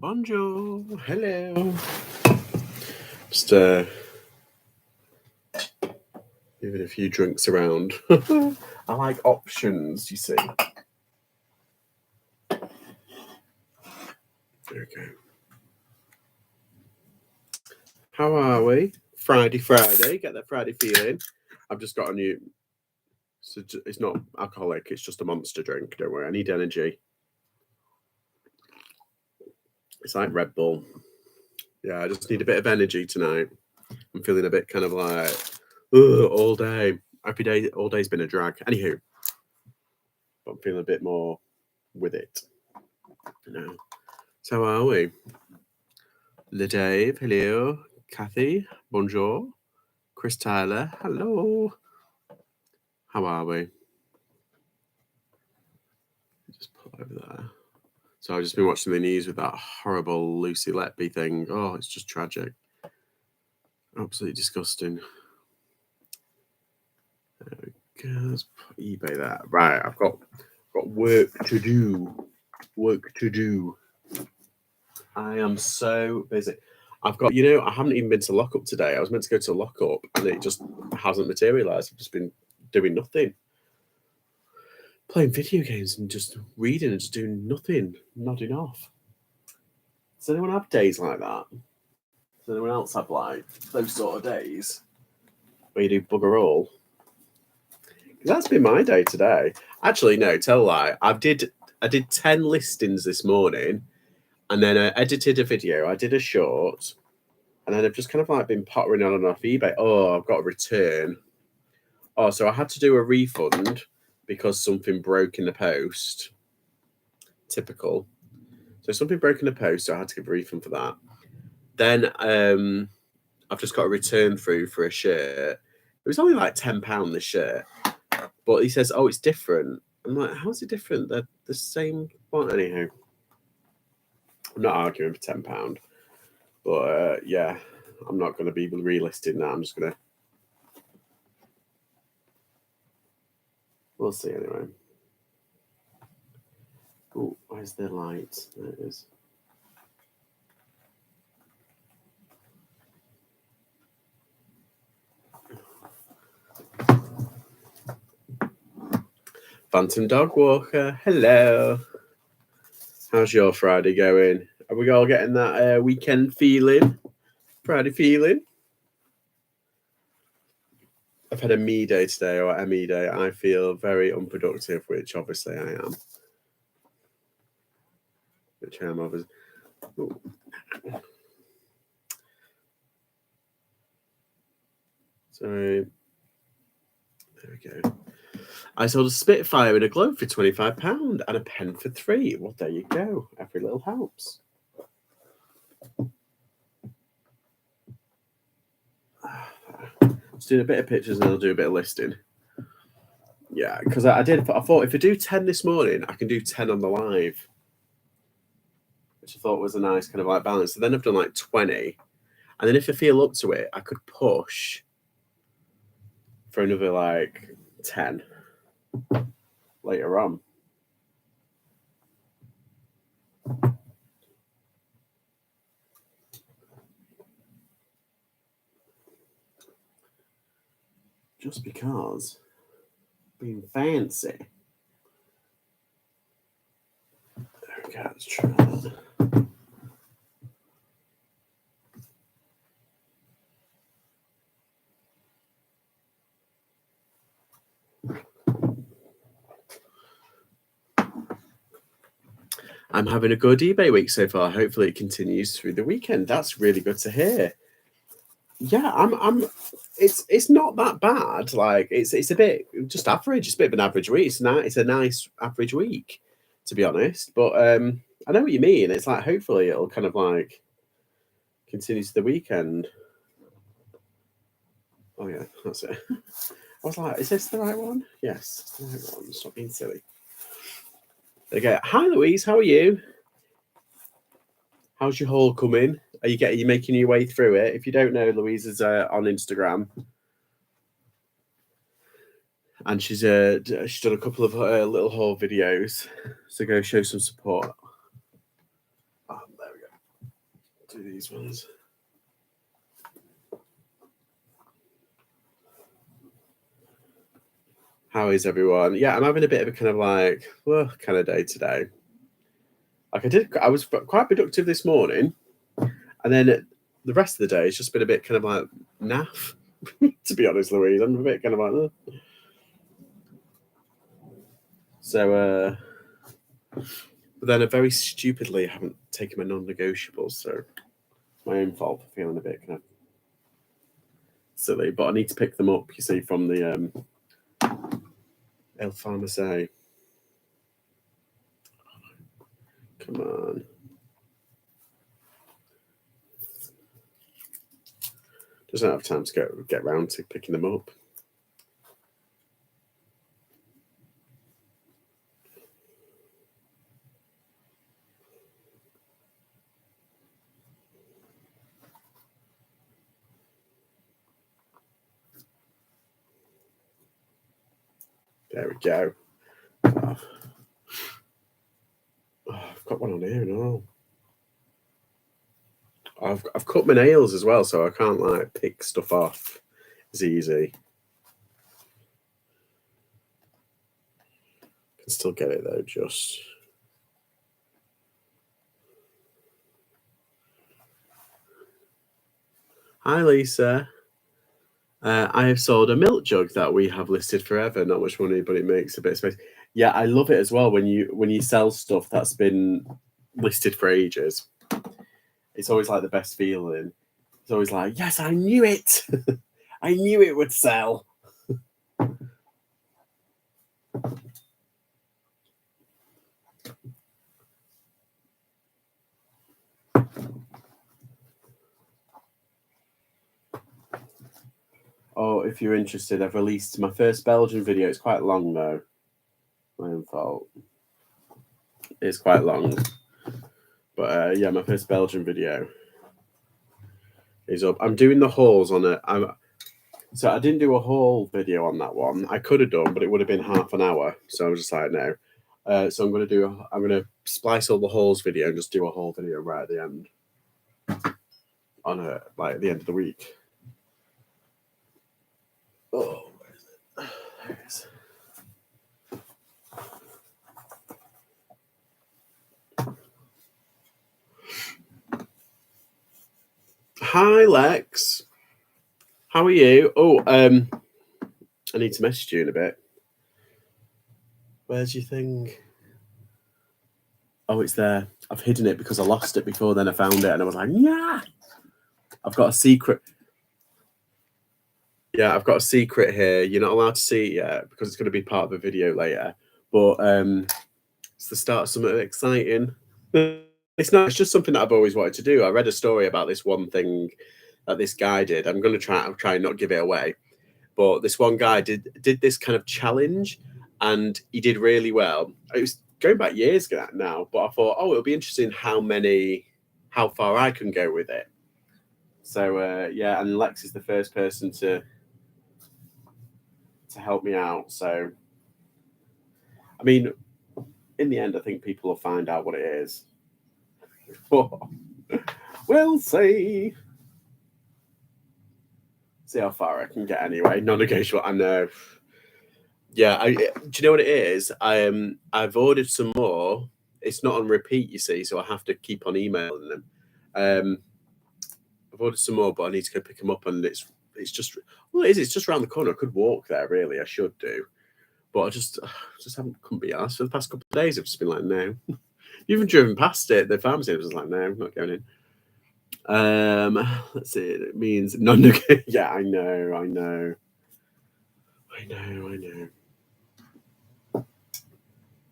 Bonjour. Hello. Just moving a few drinks around. I like options, you see. There we go. How are we? Friday. Get that Friday feeling. I've just got a new... So it's not alcoholic, it's just a monster drink. Don't worry, I need energy. It's like Red Bull. Yeah, I just need a bit of energy tonight. I'm feeling a bit kind of like, all day. Every day, all day's been a drag. Anywho, but I'm feeling a bit more with it. No. So how are we? Le Dave, hello. Kathy, bonjour. Chris Tyler, hello. How are we? Just pull over there. So I've just been watching the news with that horrible Lucy Letby thing. Oh, it's just tragic. Absolutely disgusting. There we go. Let's put eBay that. Right, I've got work to do. I am so busy. I've got, I haven't even been to lockup today. I was meant to go to lockup and it just hasn't materialised. I've just been doing nothing. Playing video games and just reading and just doing nothing, nodding off. Does anyone have days like that? Does anyone else have like those sort of days where you do bugger all? That's been my day today. Actually, no, tell a lie. I did 10 listings this morning, and then I edited a video. I did a short, and then I've just kind of like been pottering on and off eBay. Oh, I've got a return. Oh, so I had to do a refund because something broke in the post. Typical. So something broke in the post, so I had to give a refund for that. Then I've just got a return through for a shirt. It was only like £10 this shirt. But he says, oh, it's different. I'm like, how's it different? They're the same one. Anyhow, I'm not arguing for £10. But yeah, I'm not going to be relisting that. I'm just going to... We'll see anyway. Oh, where's the light? There it is. Phantom Dog Walker, hello. How's your Friday going? Are we all getting that weekend feeling? Friday feeling? I've had a me day today, or ME day. I feel very unproductive, which obviously I am. Which I am obviously. Ooh. Sorry. There we go. I sold a Spitfire and a Globe for £25 and a pen for £3. Well, there you go. Every little helps. Just doing a bit of pictures and I'll do a bit of listing. Yeah, because I thought if I do 10 this morning, I can do 10 on the live, which I thought was a nice kind of like balance. So then I've done like 20, and then if I feel up to it, I could push for another like 10 later on. Just because being fancy. Okay, let's try that. I'm having a good eBay week so far. Hopefully it continues through the weekend. That's really good to hear. Yeah, it's not that bad. Like it's a bit just average. It's a bit of an average week. It's a nice average week, to be honest. But I know what you mean. It's like hopefully it'll kind of like continue to the weekend. Oh yeah, that's it. I was like, is this the right one? Yes, the right one. Stop being silly. Okay. Hi Louise, how are you? How's your haul coming? Are you making your way through it? If you don't know, Louise is on Instagram, and she's done a couple of little haul videos. So go show some support. Oh, there we go. Do these ones. How is everyone? Yeah, I'm having a bit of a kind of like, well, kind of day today. Like I was quite productive this morning, and then the rest of the day it's just been a bit kind of like naff. To be honest, Louise, I'm a bit kind of like, So, but then very stupidly I haven't taken my non-negotiables, so it's my own fault for feeling a bit kind of silly. But I need to pick them up, you see, from the El Pharmacy. Come on. Doesn't have time to get round to picking them up. There we go. Oh, I've got one on here and all. I've cut my nails as well, so I can't like pick stuff off as easy. Can still get it though, just. Hi, Lisa. I have sold a milk jug that we have listed forever. Not much money, but it makes a bit of space. Yeah, I love it as well when you sell stuff that's been listed for ages. It's always like the best feeling. It's always like, yes, I knew it. I knew it would sell. Oh, if you're interested, I've released my first Belgian video. It's quite long though. My own fault. It's quite long. But yeah, my first Belgian video is up. I'm doing the hauls on it. So I didn't do a haul video on that one. I could have done, but it would have been half an hour. So I was just like, no. So I'm gonna splice all the hauls video and just do a haul video right at the end. Like at the end of the week. Oh, where is it? There it is. Hi, Lex. How are you? Oh, I need to message you in a bit. Where's your thing? Oh, it's there. I've hidden it because I lost it before. Then I found it, and I was like, yeah. I've got a secret. Yeah, I've got a secret here. You're not allowed to see it yet because it's going to be part of a video later. But it's the start of something exciting. It's not. It's just something that I've always wanted to do. I read a story about this one thing that this guy did. I'm going to try and not give it away. But this one guy did this kind of challenge, and he did really well. It was going back years now, but I thought, oh, it'll be interesting how far I can go with it. So yeah, and Lex is the first person to help me out. So, I mean, in the end, I think people will find out what it is. We'll see. See how far I can get anyway. Non-negotiable. I know. Yeah. Do you know what it is? I've ordered some more. It's not on repeat, you see, so I have to keep on emailing them. I've ordered some more, but I need to go pick them up, and it's just it's just around the corner. I could walk there, really. I should do, but I just couldn't be asked for the past couple of days. I've just been like, no. Even driven past it, the pharmacy was like, no, I'm not going in. Let's see. It means non-negotiable. Yeah, I know.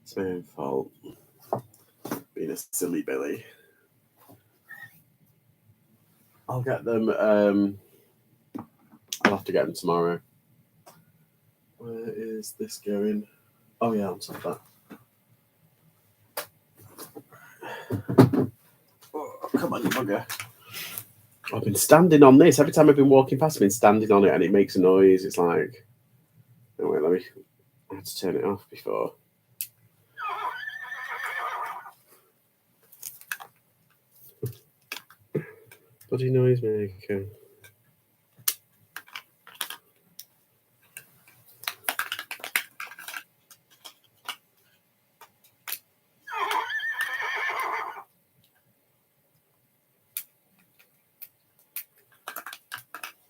It's my own fault. Being a silly Billy. I'll get them. I'll have to get them tomorrow. Where is this going? Oh yeah, on top of that. Oh, come on, you bugger. I've been standing on this. Every time I've been walking past, I've been standing on it, and it makes a noise. It's like, oh wait, I had to turn it off before. Bloody noise maker.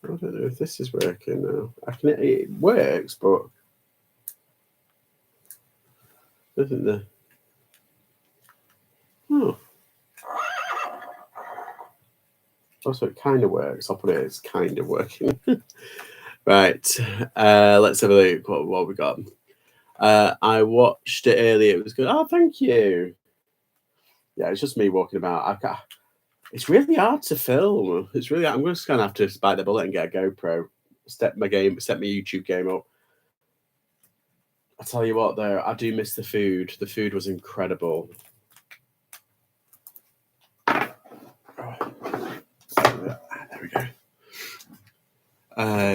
I don't know if this is working now. It works, but isn't there? Oh. Also, it kind of works. I'll put it as kind of working. Right. Let's have a look what we got. I watched it earlier. It was good. Oh, thank you. Yeah, it's just me walking about. It's really hard to film. It's really. I'm just gonna have to bite the bullet and get a GoPro. Set my YouTube game up. I tell you what, though, I do miss the food. The food was incredible. Oh. There we go.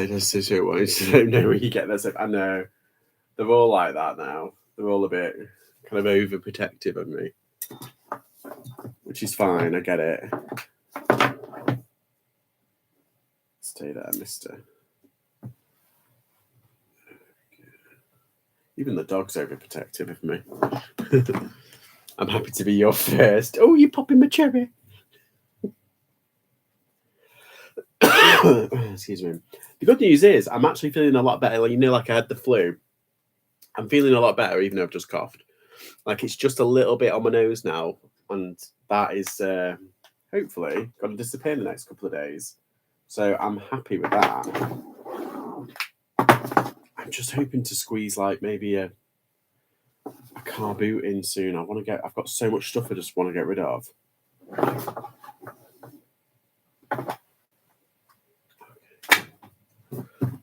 This is who I don't know where you get this. I know they're all like that now. They're all a bit kind of overprotective of me, which is fine. I get it. Stay there, mister. Even the dog's overprotective of me. I'm happy to be your first. Oh, you're popping my cherry. Excuse me. The good news is I'm actually feeling a lot better. Like I had the flu. I'm feeling a lot better, even though I've just coughed. Like it's just a little bit on my nose now, and that is hopefully going to disappear in the next couple of days. So I'm happy with that. I'm just hoping to squeeze like maybe a car boot in soon. I've got so much stuff I just want to get rid of.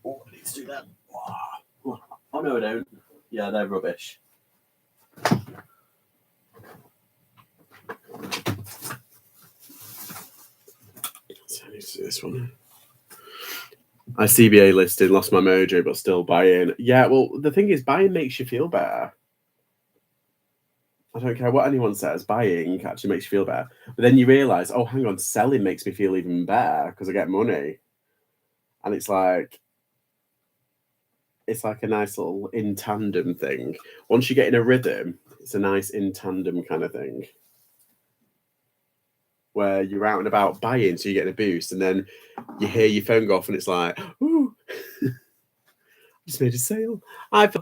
Oh, I need to do that. Oh no, I don't. Yeah, they're rubbish. So I need to do this one. I CBA listed, lost my mojo, but still buying. Yeah, well, the thing is, buying makes you feel better. I don't care what anyone says, buying actually makes you feel better. But then you realise, oh, hang on, selling makes me feel even better because I get money. And it's like a nice little in tandem thing. Once you get in a rhythm, it's a nice in tandem kind of thing. Where you're out and about buying, so you're getting a boost, and then you hear your phone go off and it's like, ooh, I just made a sale. I've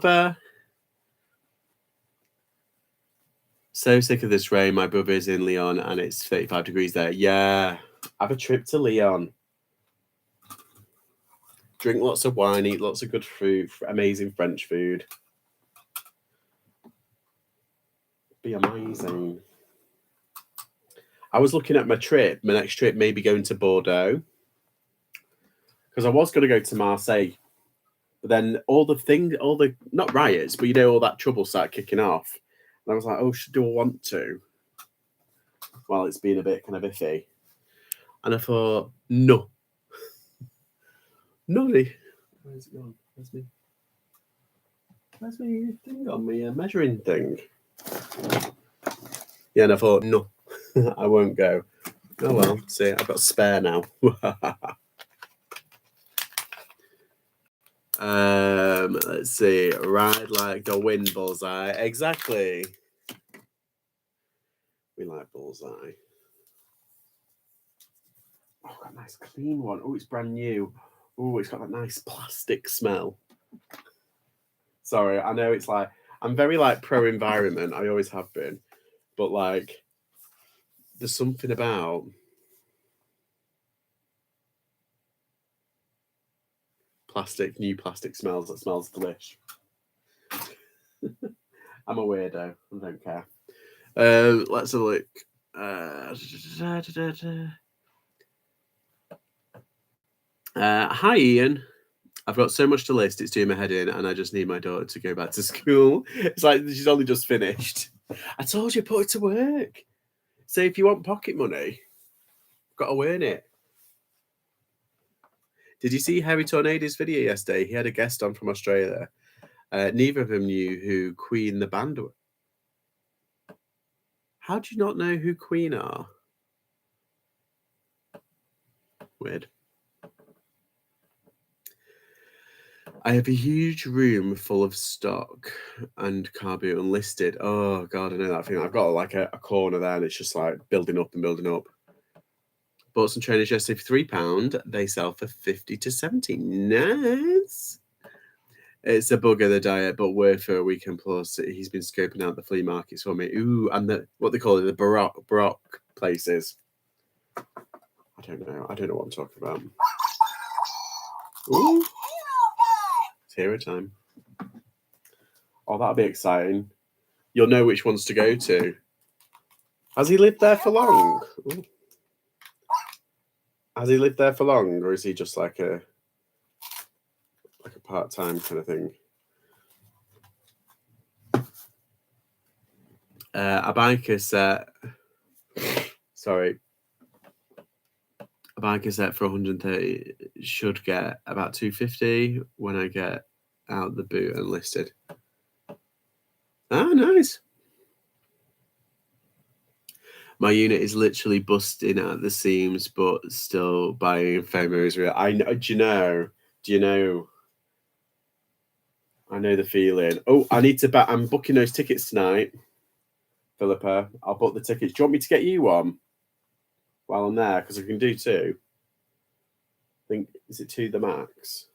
so sick of this rain. My brother's in Lyon and it's 35 degrees there. Yeah, have a trip to Lyon. Drink lots of wine, eat lots of good food, amazing French food. Be amazing. I was looking at my next trip, maybe going to Bordeaux. Because I was going to go to Marseille. But then not riots, but all that trouble started kicking off. And I was like, oh, do I want to? Well, it's been a bit kind of iffy. And I thought, no. Noddy. Where's it gone? Where's my thing on my measuring thing? Yeah, and I thought, no, I won't go. Oh well, see, I've got a spare now. Let's see. Ride like the wind, bullseye. Exactly. We like bullseye. Oh, got a nice clean one. Oh, it's brand new. Oh, it's got that nice plastic smell. Sorry, I know it's like I'm very like pro environment. I always have been, but like there's something about new plastic smells that smells delish. I'm a weirdo. I don't care. Let's have a look. Hi, Ian. I've got so much to list, it's doing my head in, and I just need my daughter to go back to school. It's like she's only just finished. I told you, put it to work. So if you want pocket money, you've got to earn it. Did you see Harry Tornado's video yesterday? He had a guest on from Australia. Neither of them knew who Queen the band were. How do you not know who Queen are? Weird. I have a huge room full of stock and car boot unlisted. Oh God, I know that feeling. I've got like a corner there and it's just like building up and building up. Bought some trainers yesterday for £3. They sell for 50 to 70. Nice. It's a bugger, the diet, but worth for a weekend plus. He's been scoping out the flea markets for me. Ooh, and what they call it, the Baroque places. I don't know what I'm talking about. Ooh. It's hero time. Oh, that'll be exciting. You'll know which ones to go to. Has he lived there for long? Ooh. Has he lived there for long, or is he just like a part-time kind of thing? A biker set. Sorry. A biker set for 130 should get about 250 when I get out the boot and listed. Ah, nice. My unit is literally busting at the seams, but still buying FOMO is real. I know. Do you know? I know the feeling. Oh, I need to. I'm booking those tickets tonight, Philippa. I'll book the tickets. Do you want me to get you one while I'm there? Because I can do two. I think, is it 2 the max?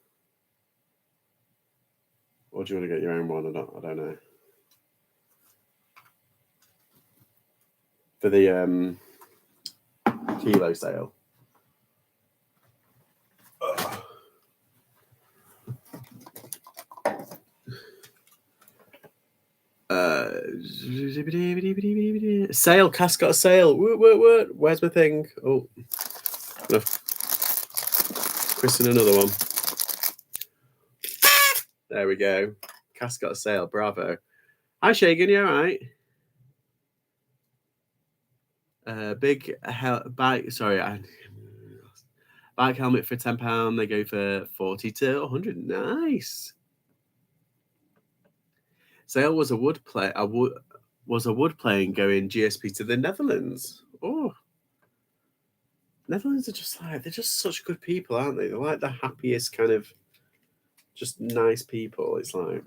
Or do you want to get your own one? I don't know. For the kilo sale. Sale, Cass got a sale. Where's my thing? Oh, Chris and another one. There we go. Cass got a sale. Bravo. Hi, Shagan. You all right? Big bike. Sorry, bike helmet for £10. They go for 40 to 100. Nice. Sale was a wood plane going GSP to the Netherlands. Oh, Netherlands are just they're just such good people, aren't they? They're like the happiest kind of just nice people. It's like.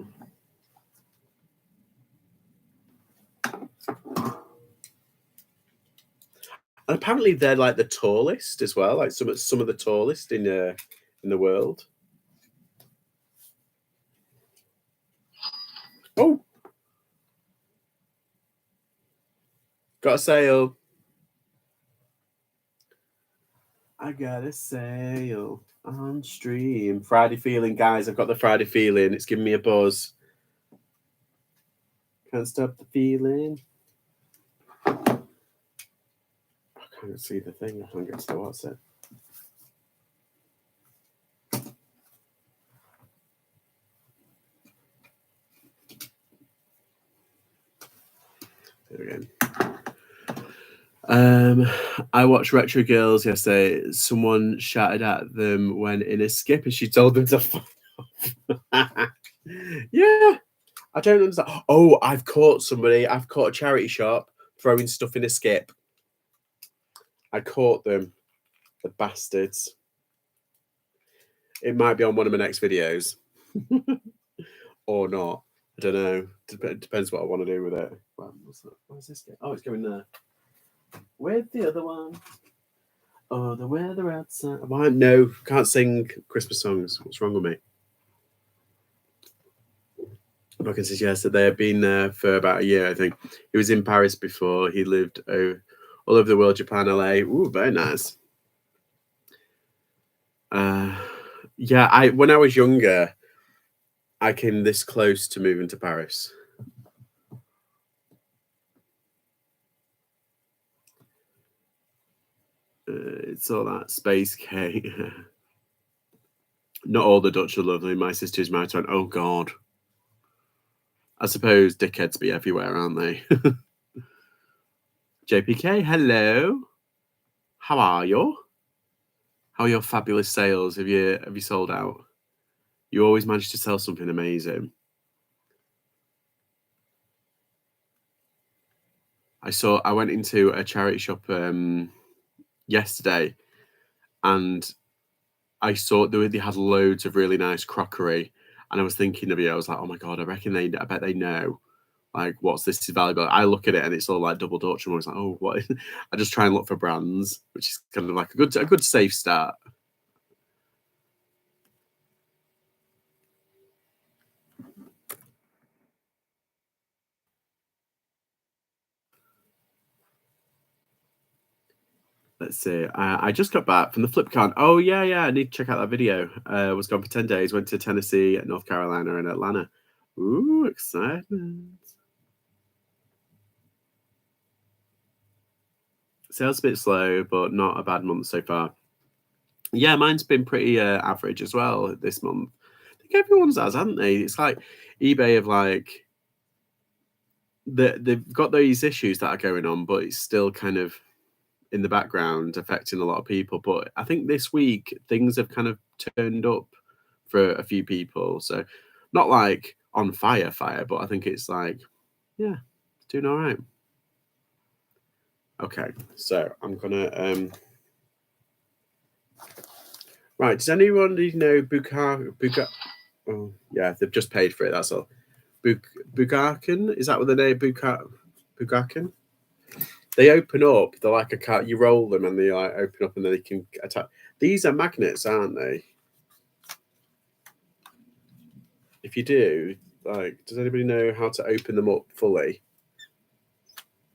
And apparently they're like the tallest as well, like some of the tallest in the world. Oh, got a sale. I got a sale on stream. Friday feeling, guys. I've got the Friday feeling. It's giving me a buzz. Can't stop the feeling. I can't see the thing. I can't get to what's it. There again. I watched Retro Girls yesterday. Someone shouted at them when in a skip and she told them to fuck off. Yeah. I don't understand. Oh, I've caught a charity shop throwing stuff in a skip. I caught them. The bastards. It might be on one of my next videos. Or not. I don't know. Depends what I want to do with it. Where's this going? Oh, it's going there. Where's the other one? Oh, the weather outside. Why? No, can't sing Christmas songs. What's wrong with me? I can suggest that they have been there for about a year, I think. He was in Paris before. He lived all over the world, Japan, LA. Ooh, very nice. Yeah, when I was younger, I came this close to moving to Paris. It's all that space cake. Not all the Dutch are lovely. My sister's married to oh God. I suppose dickheads be everywhere, aren't they? JPK, hello. How are you? How are your fabulous sales? Have you sold out? You always manage to sell something amazing. I went into a charity shop yesterday, and I saw they had loads of really nice crockery, and I was thinking of you. I was like, oh my god, I bet they know like what's this is valuable. I look at it and it's all like double Dutch, and I was like, oh, what? I just try and look for brands, which is kind of like a good safe start. Let's see. I just got back from the FlipCon. Oh yeah, I need to check out that video. Was gone for 10 days. Went to Tennessee, North Carolina, and Atlanta. Ooh, excitement! Sales a bit slow, but not a bad month so far. Yeah, mine's been pretty average as well this month. I think everyone's has, haven't they? It's like eBay have like they've got these issues that are going on, but it's still kind of in the background affecting a lot of people. But I think this week things have kind of turned up for a few people. So not like on fire, but I think it's like, yeah, it's doing all right. Okay, so I'm gonna right. Does anyone know Buka? Oh yeah, they've just paid for it. That's all. Bugaken, is that what the name Bugaken? They open up. They're like a car. You roll them and they like open up and then they can attack. These are magnets, aren't they? If you do, like, does anybody know how to open them up fully?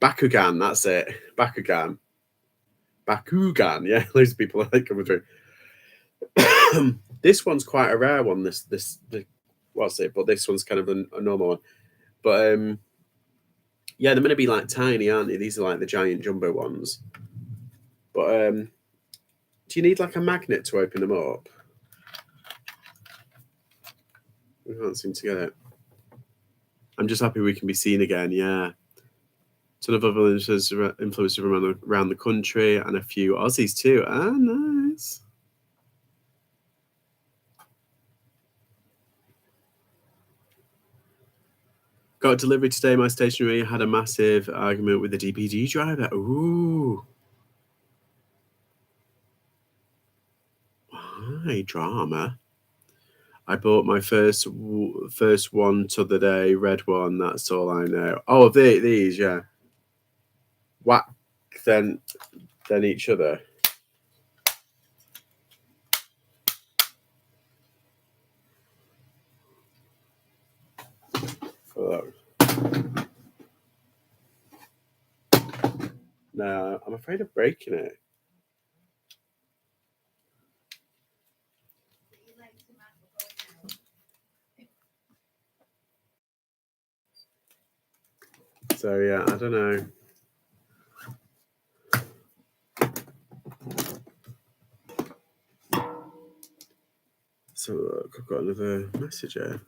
Bakugan, that's it. Bakugan. Yeah, loads of people are like coming through. This one's quite a rare one. What's it? But this one's kind of a normal one. But yeah, they're going to be like tiny, aren't they? These are like the giant jumbo ones. But do you need like a magnet to open them up? We can't seem to get it. I'm just happy we can be seen again. Yeah. Ton of other influencers around the country and a few Aussies too. Ah, nice. Got a delivery today. My stationery had a massive argument with the DPD driver. Ooh. Why drama? I bought my first one to the day, red one. That's all I know. Oh, these, yeah. Whack, then each other. Look. No, I'm afraid of breaking it. So yeah, I don't know. So look, I've got another message here.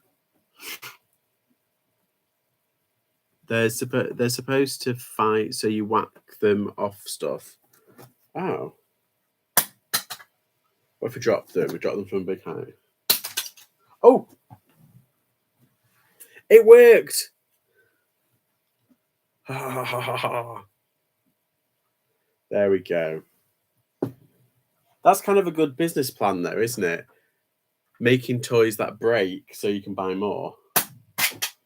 They're supposed to fight, so you whack them off stuff. Oh. What if we drop them? We drop them from a big height. Oh! It worked! There we go. That's kind of a good business plan, though, isn't it? Making toys that break so you can buy more.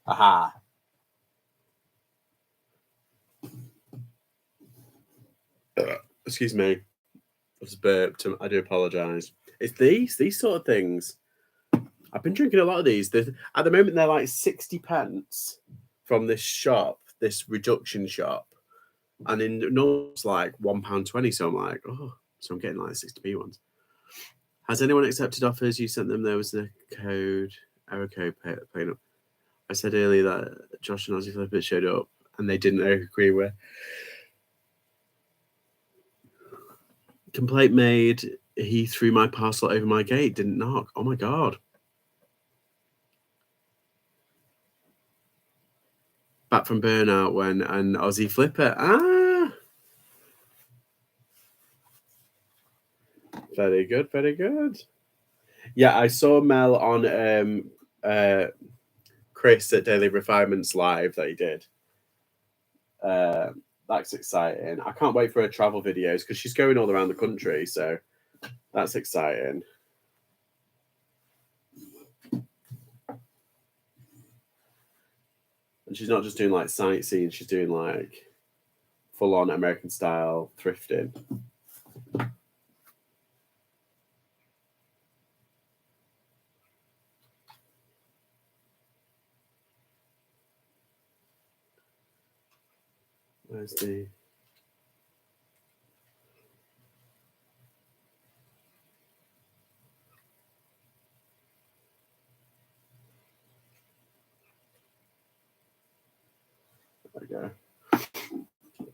Aha. Excuse me. I just burped. I do apologise. It's these sort of things. I've been drinking a lot of these. At the moment, they're like 60 pence from this shop, this reduction shop. And in normal, it's like £1.20. So I'm like, oh, so I'm getting like 60p ones. Has anyone accepted offers? You sent them. There was a error code paying up. I said earlier that Josh and Aussie Flippers showed up and they didn't agree with. Complaint made. He threw my parcel over my gate, didn't knock. Oh my God. Back from burnout when an Aussie Flipper. Ah. Very good, very good. Yeah, I saw Mel on Chris at Daily Refinements Live that he did. That's exciting. I can't wait for her travel videos because she's going all around the country. So That's exciting. And she's not just doing like sightseeing, she's doing like full-on American style thrifting. Where's the... There we go.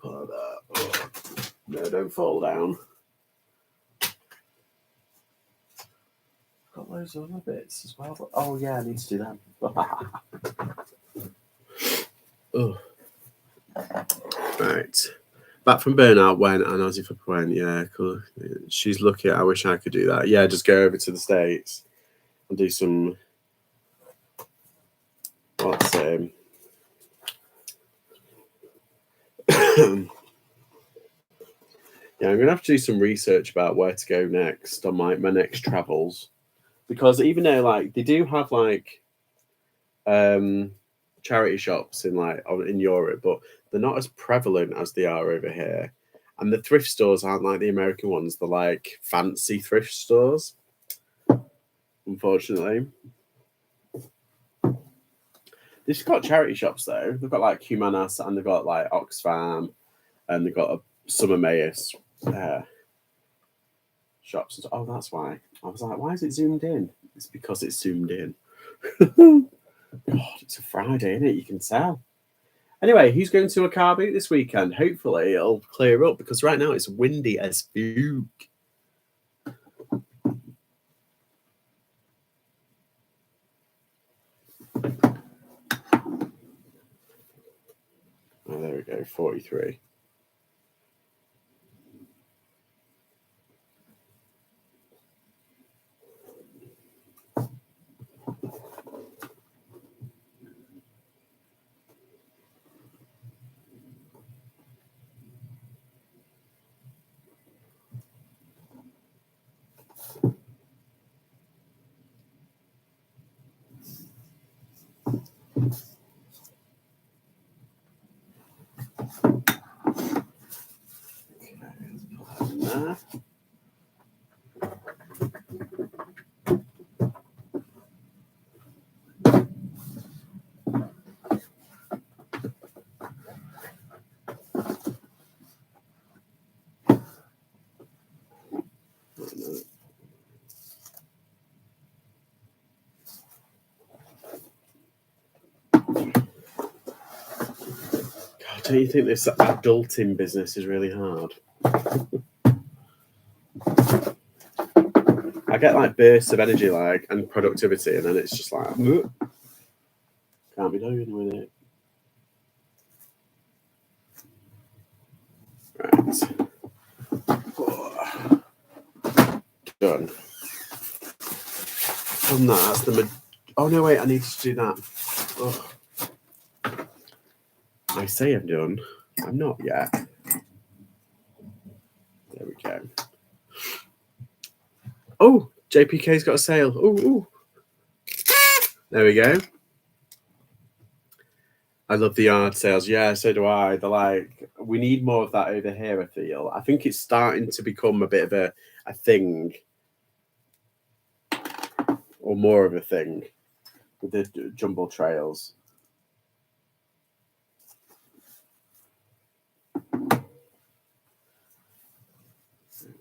Pull that up. No, don't fall down. Got loads of other bits as well. But, oh yeah, I need to do that. Oh. Right. Back from burnout when and Aussie Flipper went, yeah, cool. She's lucky. I wish I could do that. Yeah, just go over to the States and do some what's yeah, I'm gonna have to do some research about where to go next on my next travels. Because even though like they do have like charity shops in Europe, but they're not as prevalent as they are over here. And the thrift stores aren't like the American ones, they're like fancy thrift stores, unfortunately. They've got charity shops though. They've got like Humanas and they've got like Oxfam and they've got a Summer Mayors shops. Oh, that's why. I was like, why is it zoomed in? It's because it's zoomed in. God, it's a Friday, isn't it? You can tell. Anyway, who's going to a car boot this weekend? Hopefully it'll clear up because right now it's windy as fuck. Oh, there we go, 43. There. God, don't you think this adulting business is really hard? I get like bursts of energy and productivity, and then it's just like can't be doing with it. Right. Done. On that, that's the... Oh, no, wait, I need to do that. Oh. I say I'm done. I'm not yet. There we go. Oh, JPK's got a sale. Ooh. There we go. I love the yard sales. Yeah, so do I. They're like, we need more of that over here, I feel. I think it's starting to become a bit of a thing. Or more of a thing with the jumble trails.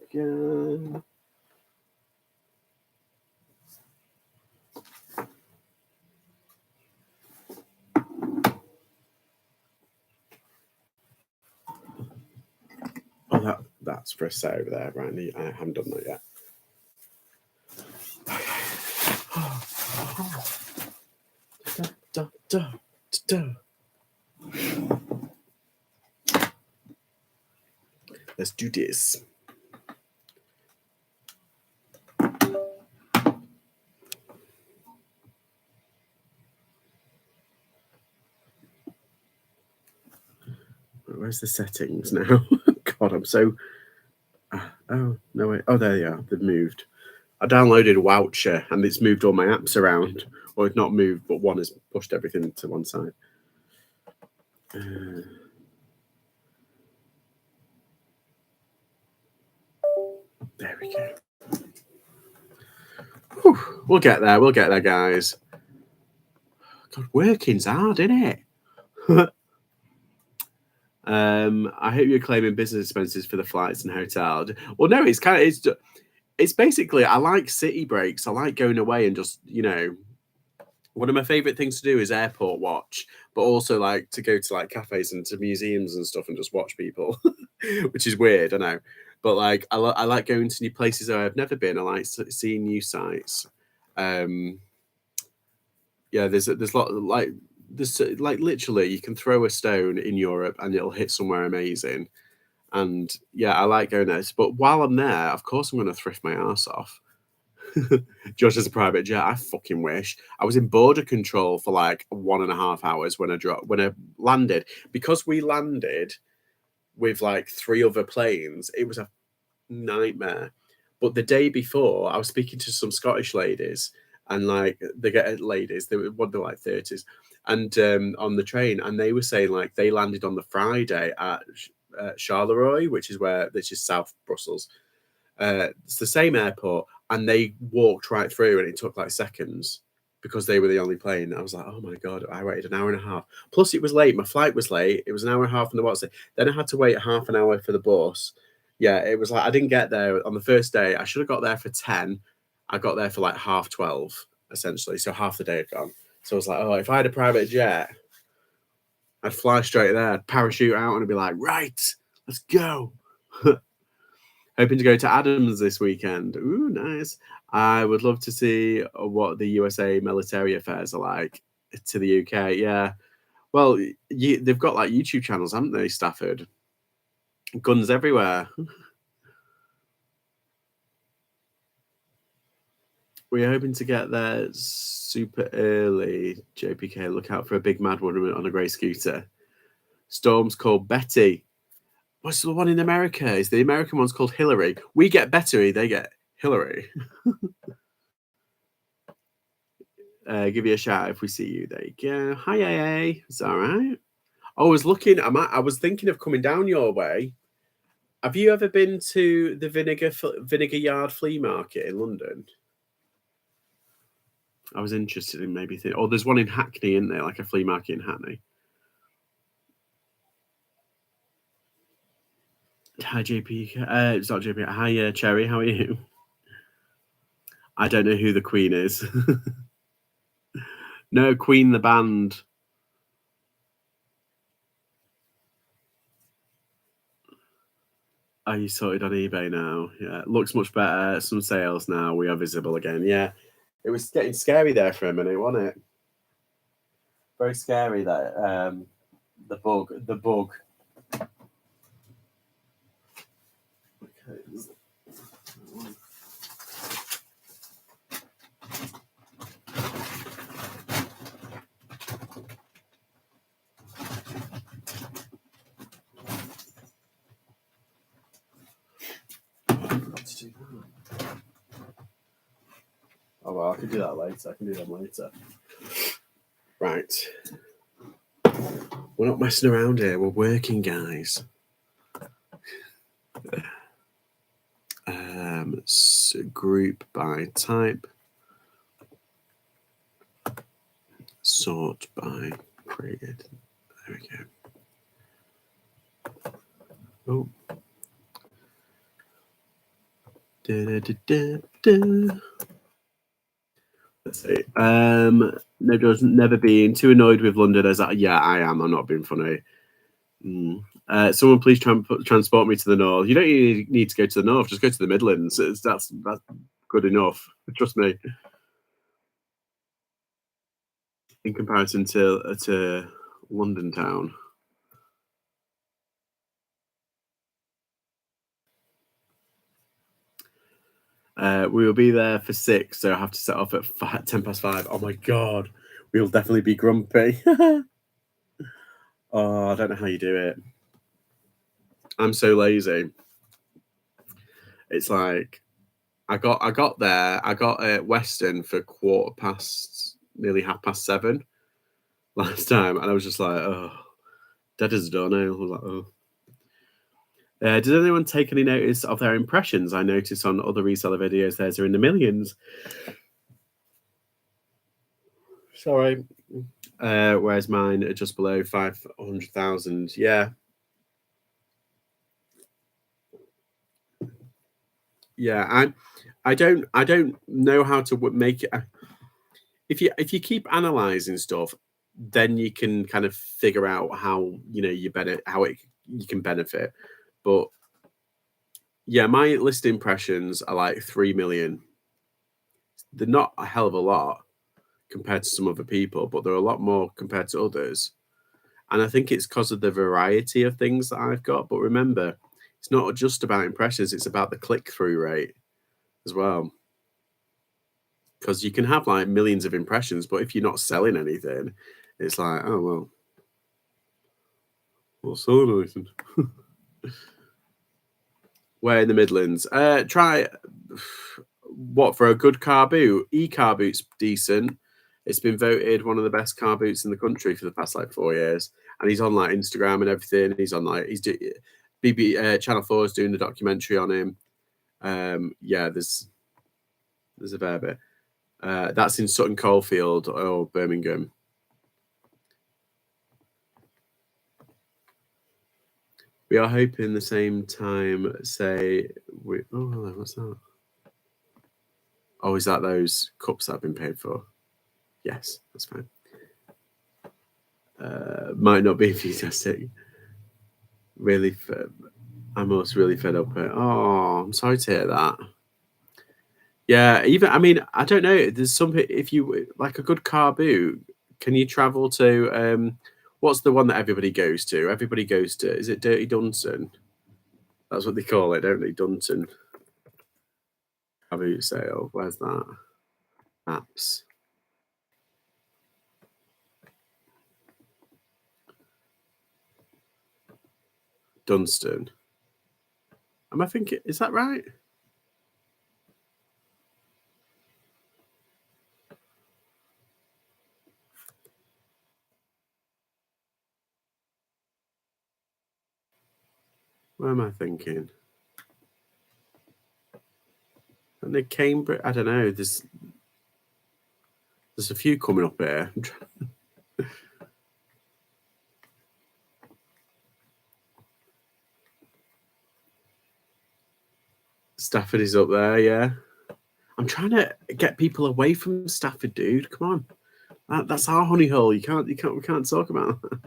Again. Oh, that's for a set over there, right? I haven't done that yet. Let's do this. Where's the settings now? God, I'm so... Oh, no, wait. Oh, there they are. They've moved. I downloaded a voucher and it's moved all my apps around. Or it's not moved, but one has pushed everything to one side. There we go. Whew, we'll get there. We'll get there, guys. God, working's hard, isn't it? I hope you're claiming business expenses for the flights and hotel. Well, no, it's basically, I like city breaks. I like going away and just, one of my favorite things to do is airport watch, but also like to go to like cafes and to museums and stuff and just watch people, which is weird, I know. But like, I like going to new places where I've never been. I like seeing new sites. Yeah, there's a lot like there's like literally you can throw a stone in Europe and it'll hit somewhere amazing. And yeah, I like going there. But while I'm there, of course, I'm going to thrift my ass off. Josh has a private jet. I fucking wish. I was in border control for like 1.5 hours when I landed, because we landed with like 3 other planes. It was a nightmare. But the day before, I was speaking to some Scottish ladies, and like they get ladies, they were like 30s, and on the train, and they were saying like they landed on the Friday at Charleroi, which is South Brussels. It's the same airport, and they walked right through, and it took like seconds because they were the only plane. I was like, oh my god, I waited an hour and a half. Plus, it was late. My flight was late. It was an hour and a half on the WhatsApp. Then I had to wait half an hour for the bus. Yeah, it was like I didn't get there on the first day. I should have got there for 10. I got there for like 12:30, essentially. So half the day had gone. So I was like, oh, if I had a private jet, I'd fly straight there, I'd parachute out, and I'd be like, right, let's go. Hoping to go to Adams this weekend. Ooh, nice. I would love to see what the USA military affairs are like to the UK. Yeah. Well, they've got like YouTube channels, haven't they, Stafford? Guns everywhere. We're hoping to get there super early. JPK, look out for a big mad woman on a grey scooter. Storm's called Betty. What's the one in America? Is the American one's called Hillary? We get Betty, they get Hillary. Give you a shout if we see you. There you go. Hi, AA. It's all right. I was looking. I was thinking of coming down your way. Have you ever been to the Vinegar Yard Flea Market in London? I was interested in maybe thinking. Oh, there's one in Hackney, isn't there? Like a flea market in Hackney. Hi, JP. It's not JP. Hi, Cherry. How are you? I don't know who the Queen is. No, Queen the band. Are you sorted on eBay now? Yeah, it looks much better. Some sales now. We are visible again. Yeah, it was getting scary there for a minute, wasn't it? Very scary that the bug. Okay. Oh well, I can do that later. I can do them later. Right. We're not messing around here. We're working, guys. Group by type. Sort by created. There we go. Oh. Let's see. No, doesn't never been too annoyed with London as that. Yeah, I am. I'm not being funny. Someone please transport me to the north. You don't need to go to the north. Just go to the Midlands. That's good enough. Trust me. In comparison to London town. We will be there for 6, so I have to set off at 5:10. Oh my god, we'll definitely be grumpy. Oh, I don't know how you do it. I'm so lazy. It's like I got there. I got at Western for nearly 7:30 last time, and I was just like, oh, dead as a doornail. I was like, oh. Did anyone take any notice of their impressions? I noticed on other reseller videos theirs are in the millions. Sorry. Whereas mine are just below 500,000. Yeah. Yeah, I don't know how to make it. If you keep analyzing stuff, then you can kind of figure out how you can benefit. But yeah, my list impressions are like 3 million. They're not a hell of a lot compared to some other people, but they're a lot more compared to others. And I think it's because of the variety of things that I've got. But remember, it's not just about impressions, it's about the click-through rate as well. Because you can have like millions of impressions, but if you're not selling anything, it's like, oh, well, not selling anything. Where in the Midlands? Try what for a good car boot? E-car boot's decent. It's been voted one of the best car boots in the country for the past like 4 years, and he's on like Instagram and everything. He's on like Channel 4 is doing the documentary on him. Yeah, there's a fair bit. That's in Sutton Coldfield or Birmingham. We are hoping the same time. Oh, what's that? Oh, is that those cups that have been paid for? Yes, that's fine. Might not be enthusiastic. Really, I'm almost really fed up with it. Oh, I'm sorry to hear that. Yeah, I mean, I don't know. There's some, if you like a good car boot, can you travel to, what's the one that everybody goes to? Everybody goes to, is it Dirty Dunton? That's what they call it, don't they? Dunton. Car boot sale. Where's that? Maps. Dunstan. Am I thinking, is that right? Where am I thinking? And the Cambridge, I don't know. There's a few coming up here. Stafford is up there, yeah. I'm trying to get people away from Stafford, dude. Come on, that's our honey hole. We can't talk about that.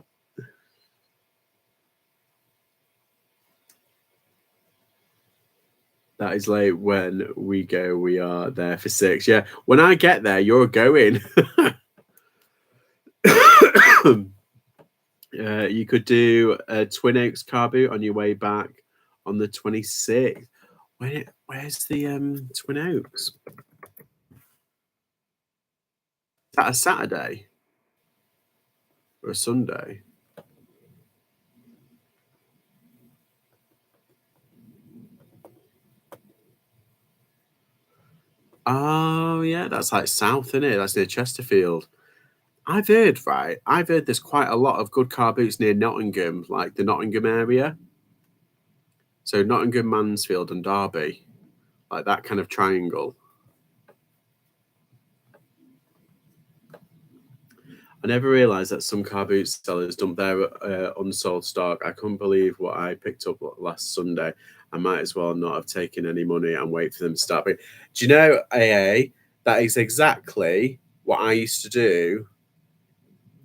That is late. When we go, we are there for 6. Yeah, when I get there, you're going. You could do a Twin Oaks car boot on your way back on the 26th. Where's the Twin Oaks? Is that a Saturday or a Sunday? Oh yeah, that's like south, isn't it? That's near Chesterfield. I've heard there's quite a lot of good car boots near Nottingham, like the Nottingham area. So Nottingham, Mansfield, and Derby, like that kind of triangle. I never realised that some car boot sellers dump their unsold stock. I couldn't believe what I picked up last Sunday. I might as well not have taken any money and wait for them to start. Do you know, AA, that is exactly what I used to do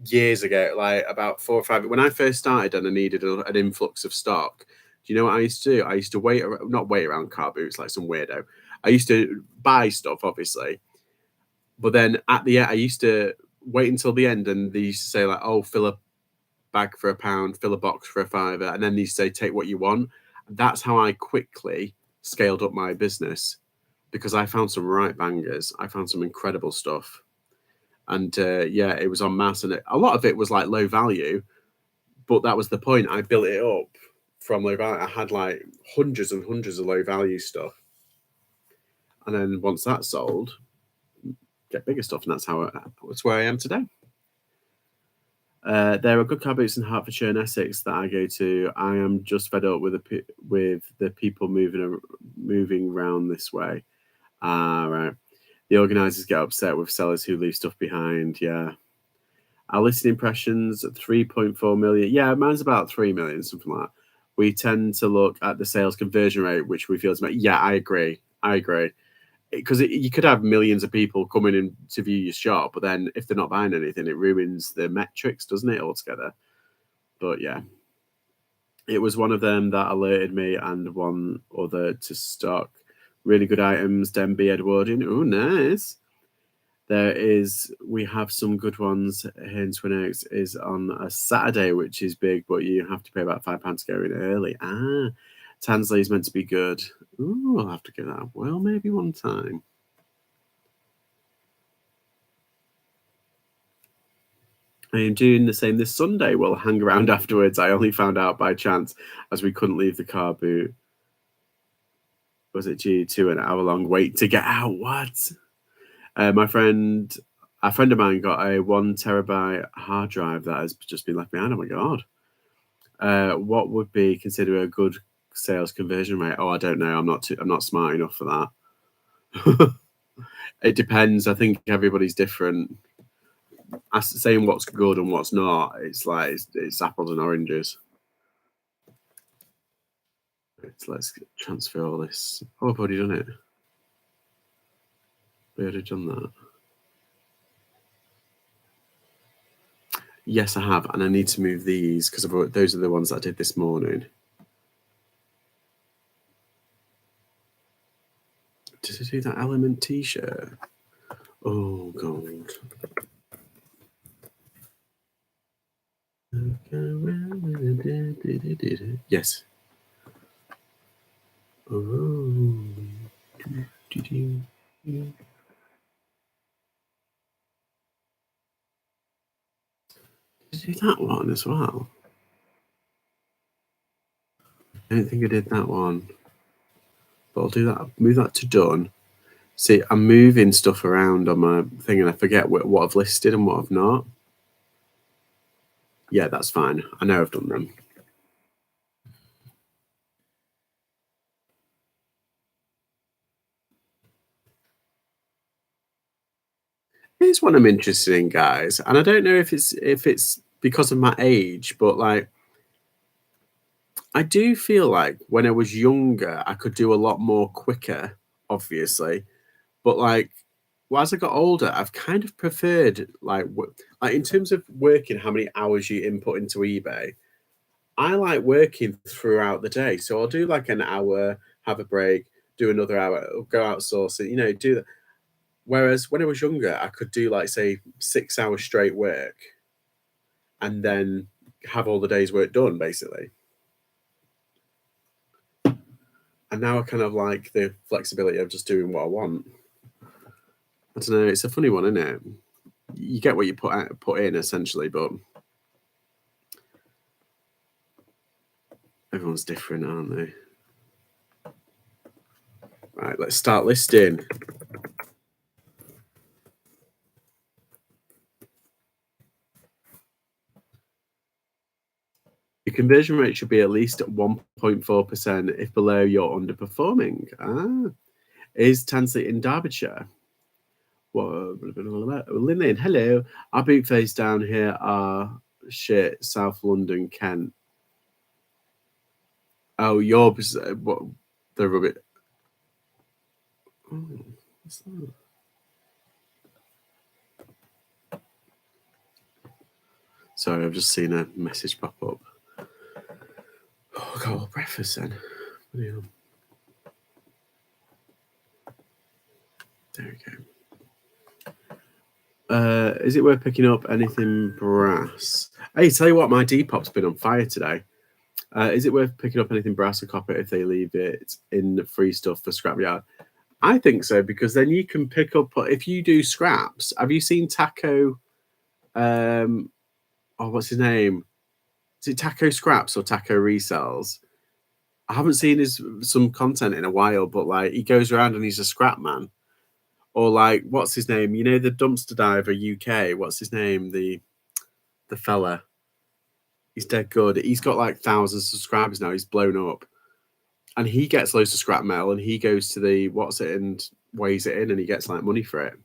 years ago, like about 4 or 5. When I first started and I needed an influx of stock, do you know what I used to do? I used to not wait around car boots like some weirdo. I used to buy stuff, obviously. But then at the end, I used to wait until the end, and they used to say like, "Oh, fill a bag for £1, fill a box for £5," and then they say, "Take what you want." That's how I quickly scaled up my business, because I found some right bangers. I found some incredible stuff, and yeah, it was en masse, and a lot of it was like low value, but that was the point. I built it up from low value. I had like hundreds and hundreds of low value stuff. And then once that's sold, get bigger stuff, and that's where I am today. There are good car boots in Hertfordshire and Essex that I go to. I am just fed up with the people moving around this way. Right. The organisers get upset with sellers who leave stuff behind. Yeah. Our listing impressions, 3.4 million. Yeah, mine's about 3 million, something like that. We tend to look at the sales conversion rate, which we feel is... Yeah, I agree. Because you could have millions of people coming in to view your shop, but then if they're not buying anything, it ruins the metrics, doesn't it, altogether? But yeah, it was one of them that alerted me, and one other to stock really good items. Denby Edwardian. Oh, nice. We have some good ones here in Twin Oaks. Is on a Saturday, which is big, but you have to pay about £5 to go in early. Tansley's meant to be good. Ooh, I'll have to give that. Well, maybe one time. I am doing the same this Sunday. We'll hang around afterwards. I only found out by chance as we couldn't leave the car boot. Was it due to an hour-long wait to get out? What? A friend of mine got a 1 terabyte hard drive that has just been left behind. Oh my god! What would be considered a good sales conversion rate? Oh, I don't know. I'm not smart enough for that. It depends. I think everybody's different. Saying what's good and what's not, it's like it's apples and oranges. Let's transfer all this. Oh, I've already done it. We already done that. Yes, I have, and I need to move these because those are the ones that I did this morning. Did I do that Element t-shirt? Oh, God. Yes. Oh. Did I do that one as well? I don't think I did that one. But I'll do that. Move that to done. See, I'm moving stuff around on my thing and I forget what I've listed and what I've not. Yeah, that's fine. I know I've done them. Here's one I'm interested in, guys. And I don't know if it's because of my age, but like I do feel like when I was younger, I could do a lot more quicker, obviously. But like, well, as I got older, I've kind of preferred like in terms of working, how many hours you input into eBay. I like working throughout the day, so I'll do like an hour, have a break, do another hour, go outsource it, do that. Whereas when I was younger, I could do like say 6 hours straight work, and then have all the day's work done basically. And now I kind of like the flexibility of just doing what I want. I don't know. It's a funny one, isn't it? You get what you put in essentially, but everyone's different, aren't they? Right, let's start listing. Your conversion rate should be at least 1.4%. If below, you're underperforming. Is Tansley in Derbyshire? Lynn, hello. Our boot face down here are shit. South London, Kent. Oh, yours. What? The rubbish. Oh, what's that? Sorry, I've just seen a message pop up. Oh, I got all breakfast then. Yeah. There we go. Is it worth picking up anything brass? Hey, tell you what, my Depop's been on fire today. Is it worth picking up anything brass or copper if they leave it in the free stuff for scrapyard? I think so, because then you can pick up, if you do scraps. Have you seen Taco? What's his name? Is it Taco Scraps or Taco Resells? I haven't seen some content in a while, but like he goes around and he's a scrap man. Or like, what's his name? You know, the dumpster diver UK. What's his name? The fella. He's dead good. He's got like thousands of subscribers now. He's blown up, and he gets loads of scrap metal, and he goes to the what's it and weighs it in, and he gets like money for it.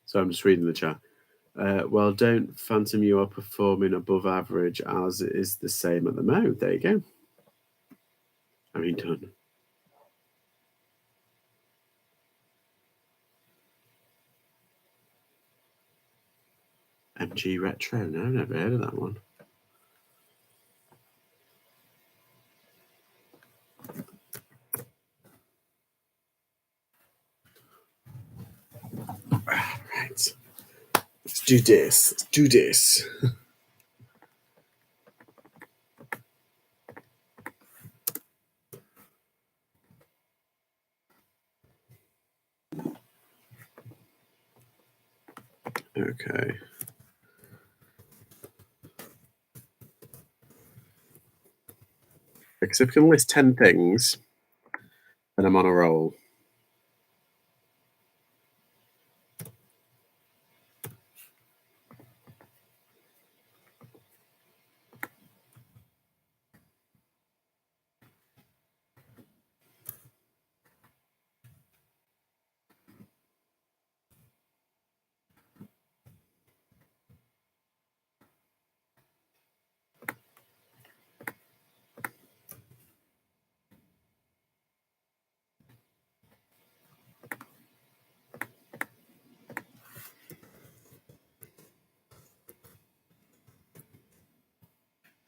So I'm just reading the chat. Well, don't phantom you are performing above average as it is the same at the Mo. There you go. I mean, done. MG Retro. No, never heard of that one. Right. Let's do this. Let's do this. Okay. Because if we can list 10 things, then I'm on a roll.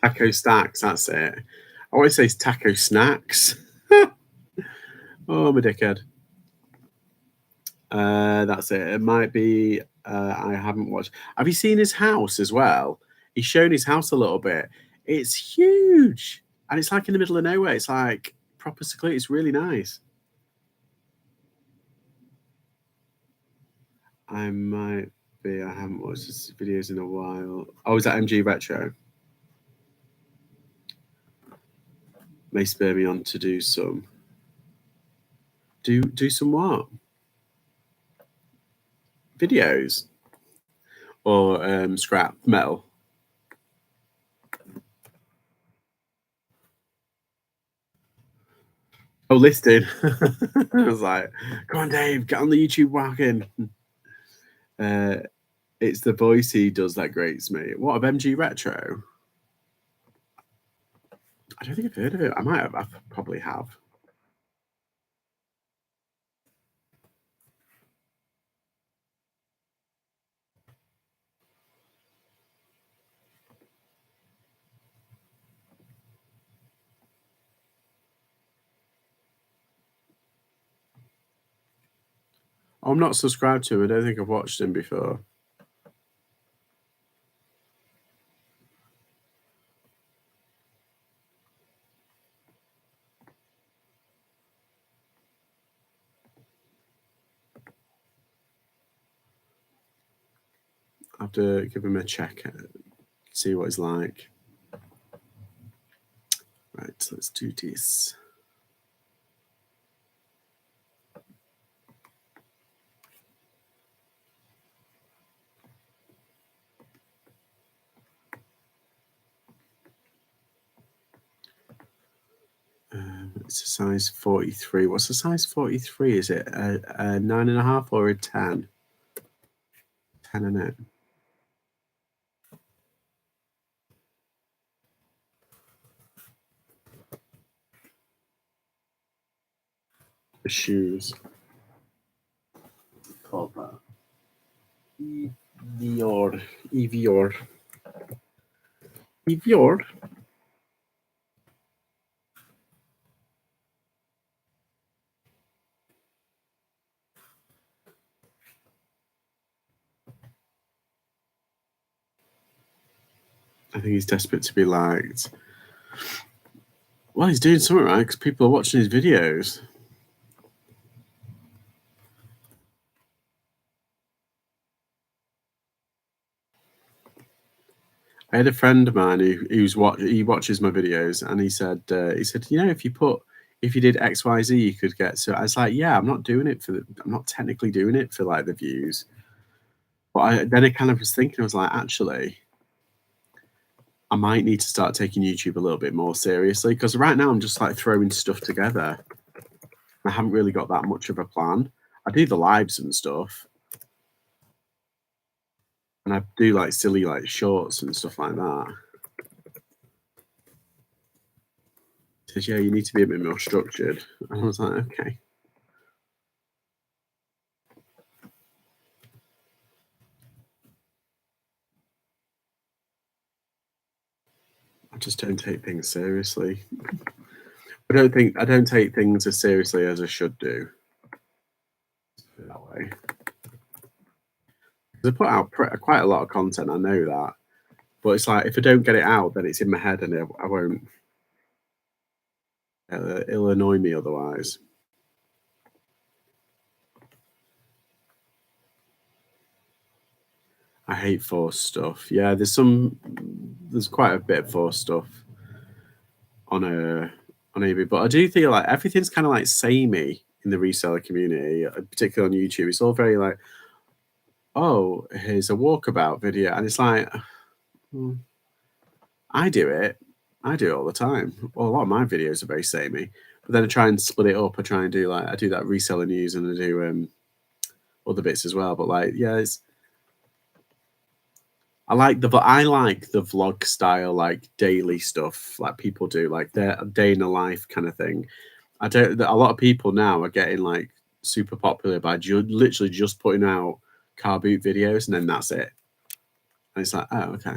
Taco stacks, that's it. I always say taco snacks. Oh, I'm a dickhead. That's it. It might be. I haven't watched. Have you seen his house as well? He's shown his house a little bit. It's huge, and it's like in the middle of nowhere. It's like proper secluded. It's really nice. I might be. I haven't watched his videos in a while. Oh, is that MG Retro? May spur me on to do some. Do some what? Videos or scrap metal? Oh, listed. I was like, come on, Dave, get on the YouTube wagon. It's the voice he does that grates me. What, of MG Retro? I don't think I've heard of it. I might have. I probably have. I'm not subscribed to him. I don't think I've watched him before. I have to give him a check, see what he's like. Right, let's do this. It's a size 43. What's a size 43? Is it a 9.5 or a 10? 10 and it. The shoes. Called that. Evior. Evior. Evior. I think he's desperate to be liked. Well, he's doing something right because people are watching his videos. I had a friend of mine he watches my videos, and he said you know, if you did XYZ, you could get. So I was like, yeah, I'm not doing it I'm not technically doing it for like the views. But then I kind of was thinking, I was like, actually, I might need to start taking YouTube a little bit more seriously, because right now I'm just like throwing stuff together. I haven't really got that much of a plan. I do the lives and stuff, and I do like silly like shorts and stuff like that. He says, yeah, you need to be a bit more structured. And I was like, okay. I just don't take things seriously. I don't take things as seriously as I should do. That way. I put out quite a lot of content. I know that, but it's like if I don't get it out, then it's in my head, and I won't. It'll annoy me otherwise. I hate forced stuff. Yeah, there's quite a bit of forced stuff on eBay, but I do feel like everything's kind of like samey in the reseller community, particularly on YouTube. It's all very like, oh, here's a walkabout video, and it's like, I do it. I do it all the time. Well, a lot of my videos are very samey, but then I try and split it up. I try and do like I do that reseller news, and I do other bits as well. But like, yeah, I like the vlog style, like daily stuff, like people do, like their day in a life kind of thing. I don't. A lot of people now are getting like super popular by literally just putting out car boot videos, and then that's it. And it's like, oh, okay.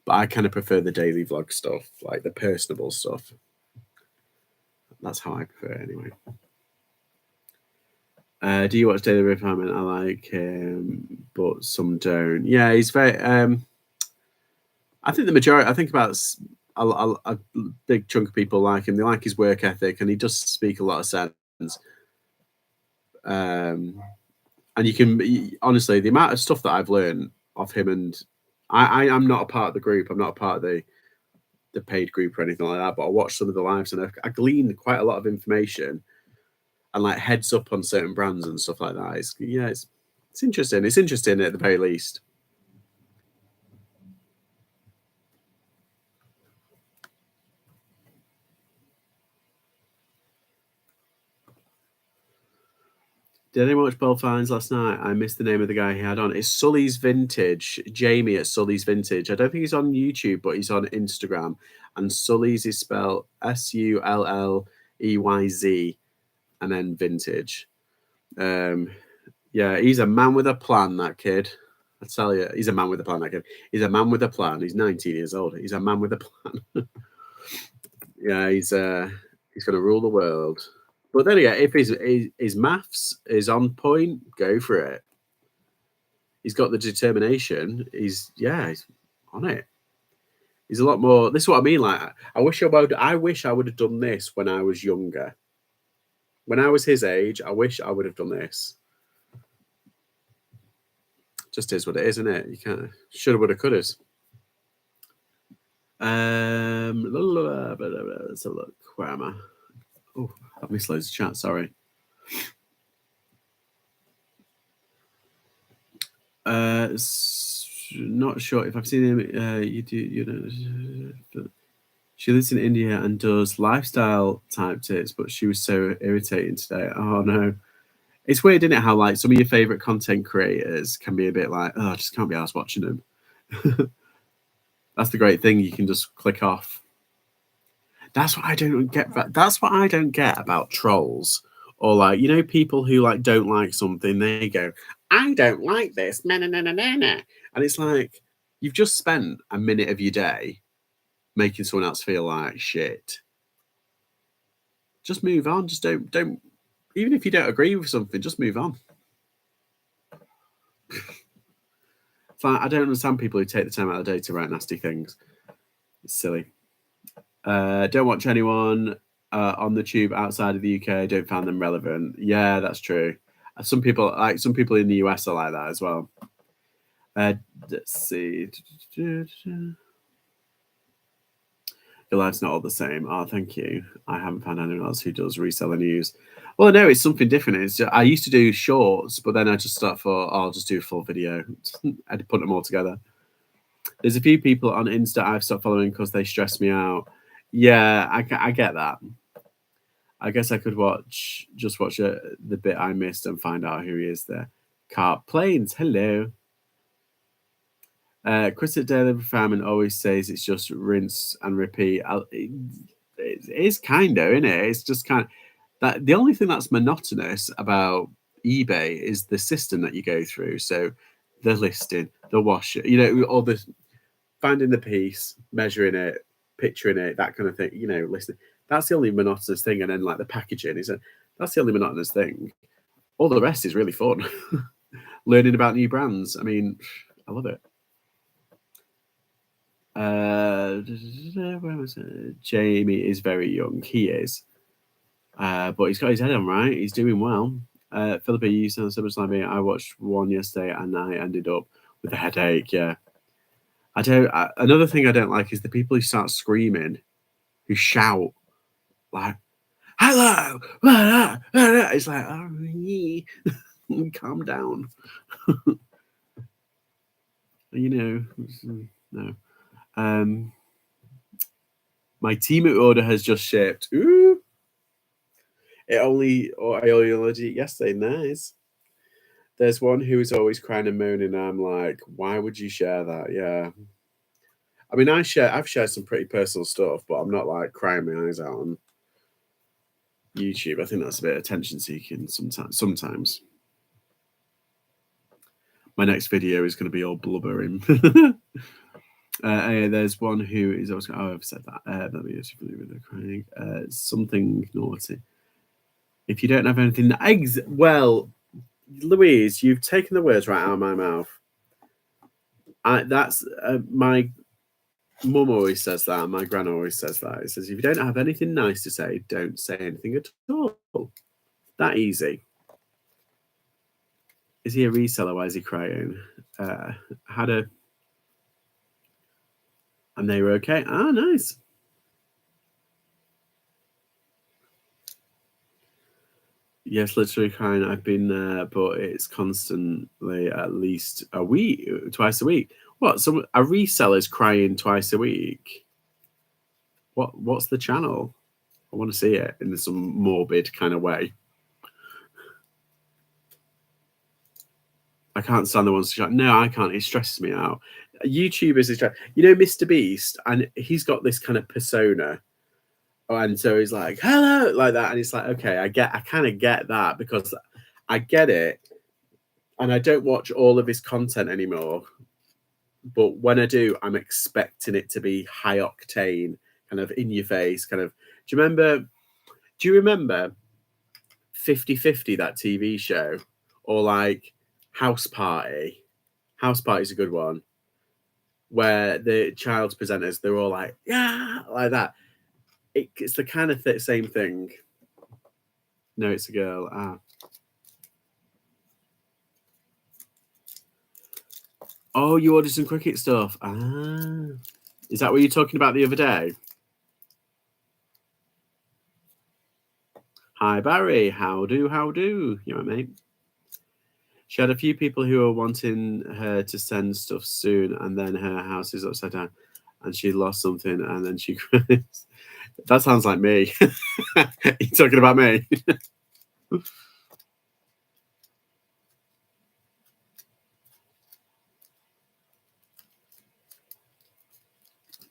But I kind of prefer the daily vlog stuff, like the personable stuff. That's how I prefer it anyway. Do you watch Daily Refinement? I like him, but some don't. Yeah, he's very. I think the majority. I think about a big chunk of people like him. They like his work ethic, and he does speak a lot of sense. And you can honestly, the amount of stuff that I've learned of him, and I am not a part of the group. I'm not a part of the paid group or anything like that. But I watched some of the lives, and I gleaned quite a lot of information and like heads up on certain brands and stuff like that. It's interesting. It's interesting at the very least. Did anyone watch Bold Finds last night? I missed the name of the guy he had on. It's Sully's Vintage, Jamie at Sully's Vintage. I don't think he's on YouTube, but he's on Instagram. And Sully's is spelled Sulleyz and then Vintage. Yeah, he's a man with a plan, that kid. I tell you, he's a man with a plan, that kid. He's a man with a plan. He's 19 years old. He's a man with a plan. Yeah, he's going to rule the world. But then again, if his maths is on point, go for it. He's got the determination. He's on it. He's a lot more. This is what I mean. Like, I wish I would have done this when I was younger. When I was his age, I wish I would have done this. Just is what it is, isn't it? You can't shoulda, woulda, coulda. Let's have a look. Where am I? Oh, I've missed loads of chat. Sorry. Not sure if I've seen him. She lives in India and does lifestyle type tips, but she was so irritating today. Oh no. It's weird, isn't it? How like some of your favorite content creators can be a bit like, oh, I just can't be arsed watching them. That's the great thing. You can just click off. That's what I don't get. That's what I don't get about trolls, or like, you know, people who like don't like something. They go, I don't like this, na na na na na na, and it's like you've just spent a minute of your day making someone else feel like shit. Just move on. Just don't. Even if you don't agree with something, just move on. It's like, I don't understand people who take the time out of the day to write nasty things. It's silly. Don't watch anyone on the tube outside of the UK. Don't find them relevant. Yeah, that's true. Some people in the US are like that as well. Let's see. Your life's not all the same. Oh, thank you. I haven't found anyone else who does reseller news. Well, no, it's something different. It's just, I used to do shorts, but then I just thought, I'll just do a full video. I'd put them all together. There's a few people on Insta I've stopped following because they stress me out. Yeah, I get that. I guess I could just watch the bit I missed and find out who he is there. Car planes, hello. Chris at Daily Refinement always says it's just rinse and repeat. It is kind of, isn't it? It's just kind of that. The only thing that's monotonous about eBay is the system that you go through. So the listing, the washer, all the finding the piece, measuring it, picturing it, that kind of thing. Listening. That's the only monotonous thing. And then like the packaging that's the only monotonous thing. All the rest is really fun. Learning about new brands. I mean, I love it. Where was it? Jamie is very young. He is. But he's got his head on right. He's doing well. Philippa, you sound so much like me. I watched one yesterday and I ended up with a headache. Yeah. Another thing I don't like is the people who start screaming, who shout like, hello! It's like, oh, calm down. No. My Temu order has just shipped. Ooh. I only ordered it yesterday. Nice. There's one who is always crying and moaning. And I'm like, why would you share that? Yeah. I mean, I've shared some pretty personal stuff, but I'm not like crying my eyes out on YouTube. I think that's a bit attention seeking sometimes. My next video is going to be all blubbering. There's one who is always. Oh, I've said that. Let me just really crying. Something naughty. If you don't have anything, well, Louise, you've taken the words right out of my mouth. That's my mum always says that. My gran always says that. It says, if you don't have anything nice to say, don't say anything at all. That easy. Is he a reseller? Why is he crying? And they were okay. Ah, nice. Yes, literally crying. I've been there, but it's constantly at least twice a week. What? So a reseller's crying twice a week? What's the channel? I want to see it in some morbid kind of way. I can't stand the ones who no, I can't. It stresses me out. YouTubers is Mr. Beast, and he's got this kind of persona. And so he's like, hello, like that. And it's like, okay, I kind of get that because I get it. And I don't watch all of his content anymore. But when I do, I'm expecting it to be high octane, kind of in your face, kind of. Do you remember 50/50, that TV show? Or like House Party? House Party is a good one. Where the child's presenters, they're all like, yeah, like that. It's the kind of same thing. No, it's a girl. Ah. Oh, you ordered some cricket stuff. Ah. Is that what you were talking about the other day? Hi, Barry. How do? You know what I mean? She had a few people who were wanting her to send stuff soon, and then her house is upside down, and she lost something, and then she cries. That sounds like me. You talking about me?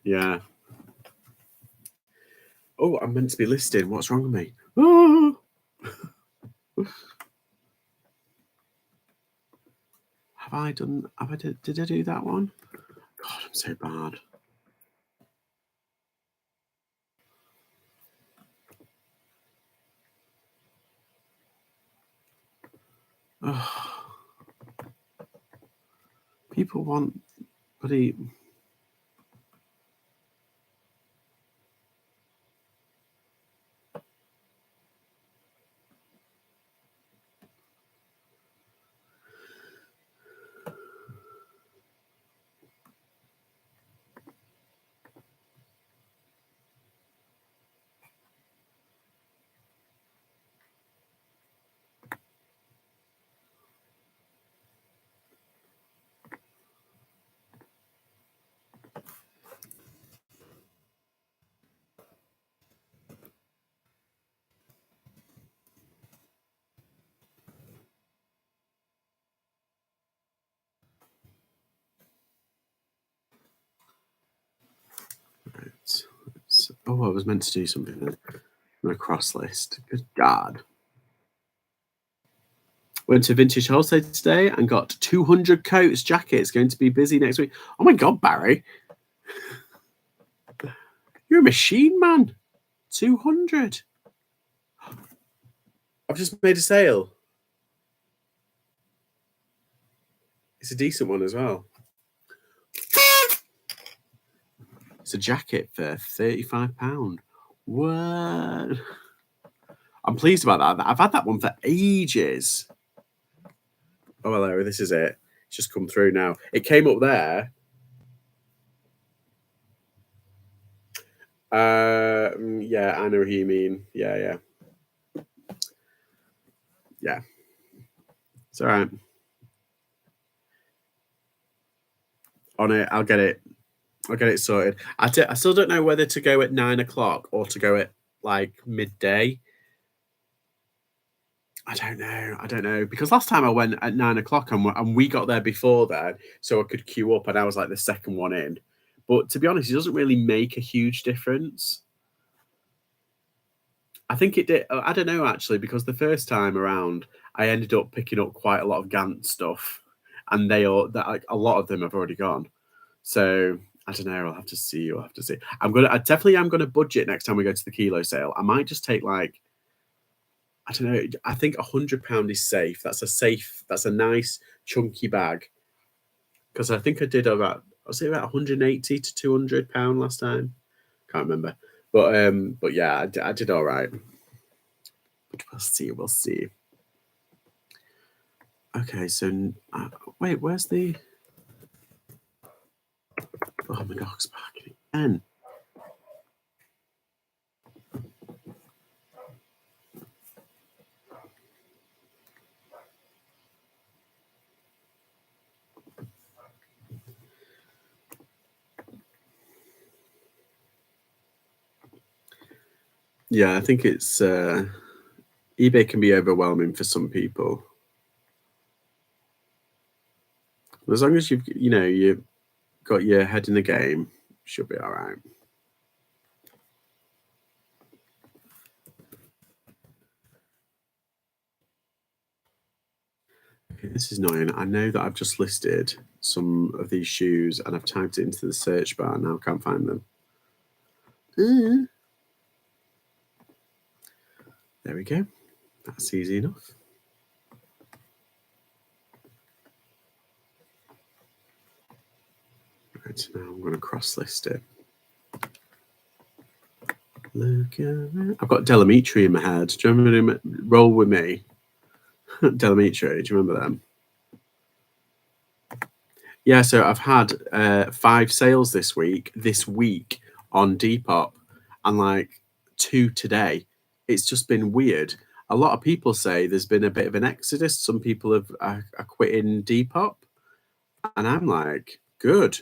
Yeah. Oh, I'm meant to be listing. What's wrong with me? Oh. Did I do that one? God, I'm so bad. Oh. People want bloody. Oh, I was meant to do something then. I'm going to cross list. Good God. Went to Vintage Wholesale today and got 200 coats, jackets. Going to be busy next week. Oh my God, Barry. You're a machine, man. 200. I've just made a sale. It's a decent one as well. It's a jacket for £35. What? I'm pleased about that. I've had that one for ages. Oh, hello. This is it. It's just come through now. It came up there. Yeah, I know who you mean. Yeah. It's all right. On it, I'll get it sorted. I still don't know whether to go at 9 o'clock or to go at like midday. I don't know because last time I went at 9 o'clock and we got there before then, so I could queue up and I was like the second one in. But to be honest, it doesn't really make a huge difference. I think it did. I don't know actually, because the first time around, I ended up picking up quite a lot of Gantt stuff, and a lot of them have already gone. So I don't know. I'll have to see. I definitely am gonna budget next time we go to the kilo sale. I might just take like, I don't know. I think £100 is safe. That's a nice chunky bag. Because I think I did about 180 to £200 last time. Can't remember. But yeah, I did all right. But we'll see. Okay, so wait, where's the? Oh, my dog's barking again. Yeah, I think it's eBay can be overwhelming for some people. As long as you've got your head in the game, should be all right. Okay, this is annoying. I know that I've just listed some of these shoes and I've typed it into the search bar. Now I can't find them. There we go. That's easy enough. Right, now I'm going to cross-list it. Look at that. I've got Delamitre in my head. Do you remember him? Roll With Me? Delamitre, do you remember them? Yeah, so I've had 5 sales this week on Depop, and like 2 today. It's just been weird. A lot of people say there's been a bit of an exodus. Some people are quitting Depop, and I'm like, good,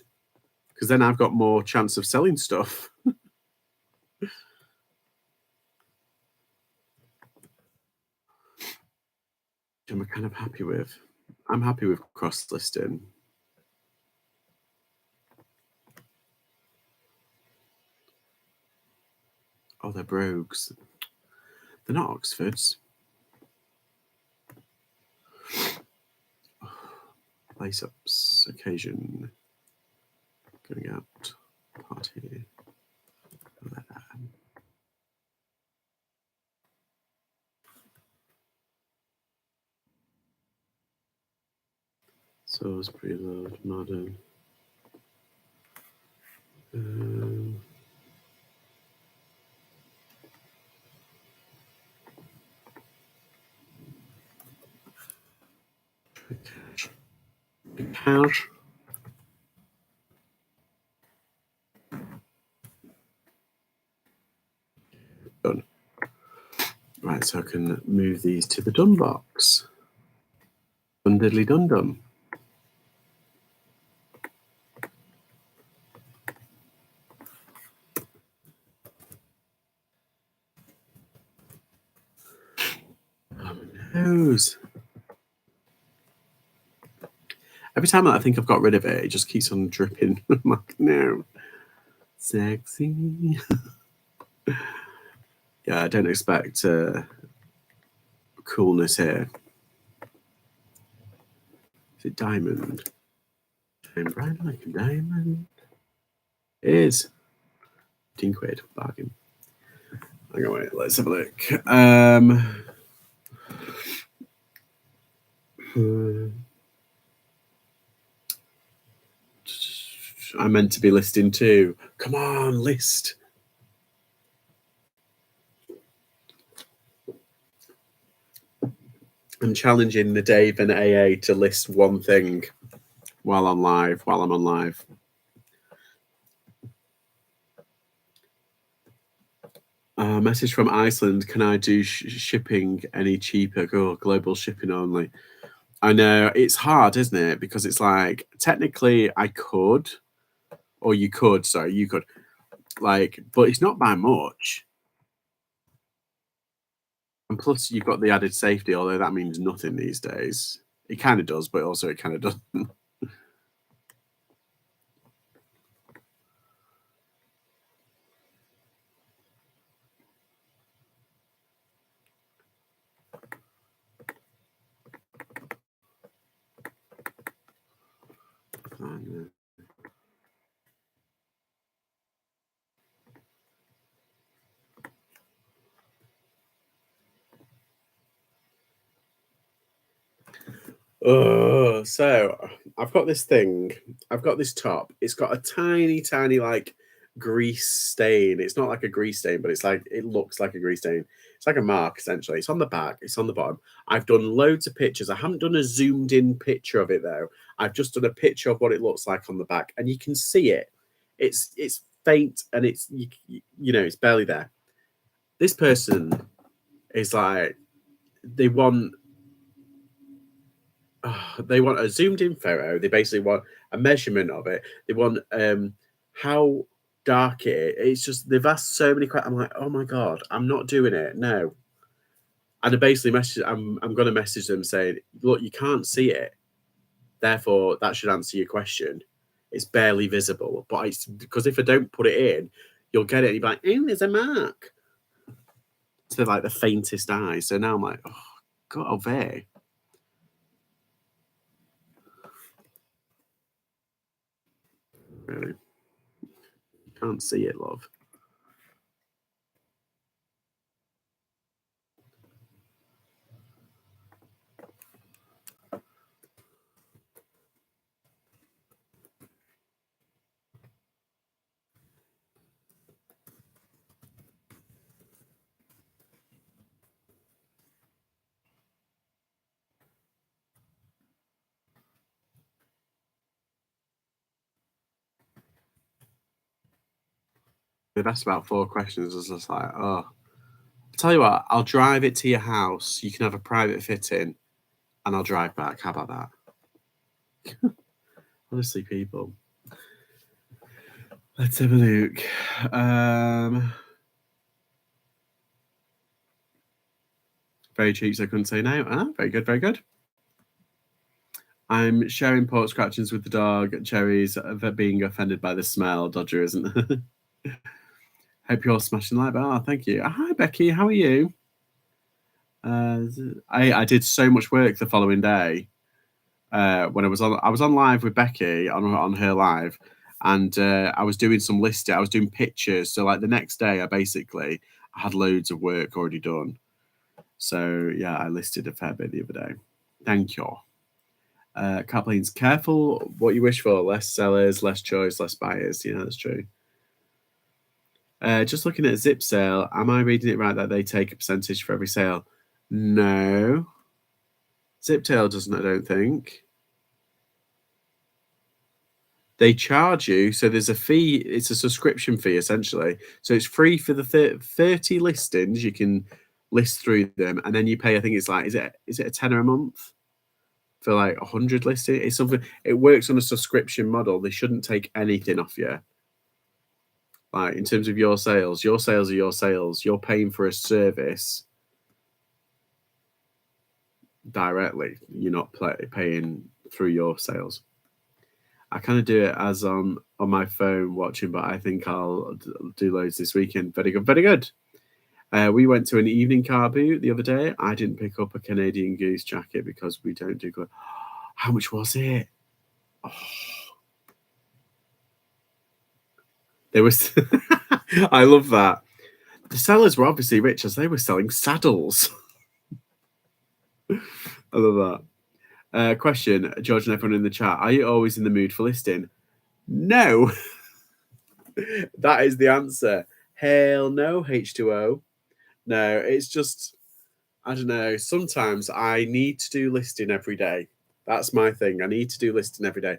because then I've got more chance of selling stuff. I'm kind of happy with. I'm happy with cross-listing. Oh, they're brogues. They're not Oxfords. Lace-ups, occasion, going out, party. Salisbury Lord, modern. Cash. Done. Right, so I can move these to the done box. Dun diddly dun dum. Oh, my nose. Every time I think I've got rid of it, it just keeps on dripping. I'm like, no. Sexy. Yeah, I don't expect coolness here. Is it diamond? Shine bright like a diamond. It is. 15 quid, bargain. Hang on, wait, let's have a look. I meant to be listing too. Come on, list. I'm challenging the Dave and AA to list one thing while I'm on live. Message from Iceland. Can I do shipping any cheaper? Go global shipping only. I know it's hard, isn't it? Because it's like technically I could, or you could. Sorry, you could. Like, but it's not by much. And plus, you've got the added safety. Although that means nothing these days. It kind of does, but also it kind of doesn't. Oh, so I've got this thing. I've got this top. It's got a tiny, tiny like grease stain. It's not like a grease stain, but it's like it looks like a grease stain. It's like a mark essentially. It's on the back. It's on the bottom. I've done loads of pictures. I haven't done a zoomed in picture of it though. I've just done a picture of what it looks like on the back, and you can see it. It's faint and it's you know it's barely there. This person is like they want a zoomed in photo. They basically want a measurement of it. They want how dark it is. It's just they've asked so many questions. I'm like, oh my god, I'm not doing it. No. And I basically I'm going to message them saying, look, you can't see it. Therefore, that should answer your question. It's barely visible, but it's because if I don't put it in, you'll get it. And you'll be like, oh, there's a mark. To like the faintest eye. So now I'm like, oh, God, over. Really? Can't see it, love. They've asked about 4 questions. I was just like, oh. I'll tell you what, I'll drive it to your house. You can have a private fitting, and I'll drive back. How about that? Honestly, people. Let's have a look. Very cheap, so I couldn't say no. Ah, very good, very good. I'm sharing pork scratchings with the dog. Cherries being offended by the smell. Dodger isn't. Hope you're smashing like that. Oh, thank you. Hi, Becky. How are you? I did so much work the following day when I was on live with Becky on her live, and I was doing some listing. I was doing pictures. So like the next day, I had loads of work already done. So yeah, I listed a fair bit the other day. Thank you. Kathleen's careful what you wish for. Less sellers, less choice, less buyers. Yeah, that's true. Just looking at Zip Sale, am I reading it right that they take a percentage for every sale? No. Ziptail doesn't, I don't think. They charge you, so there's a fee. It's a subscription fee, essentially. So it's free for the 30 listings. You can list through them, and then you pay, I think it's like, is it a tenner a month? For like 100 listings? It's something, it works on a subscription model. They shouldn't take anything off you. Like in terms of your sales are your sales. You're paying for a service directly. You're not paying through your sales. I kind of do it as on my phone watching, but I think I'll do loads this weekend. Very good, very good. We went to an evening car boot the other day. I didn't pick up a Canadian Goose jacket because we don't do good. How much was it? Oh. There was. I love that. The sellers were obviously rich as they were selling saddles. I love that. Question, George and everyone in the chat. Are you always in the mood for listing? No. That is the answer. Hell no, H2O. No, it's just, I don't know. Sometimes I need to do listing every day. That's my thing. I need to do listing every day.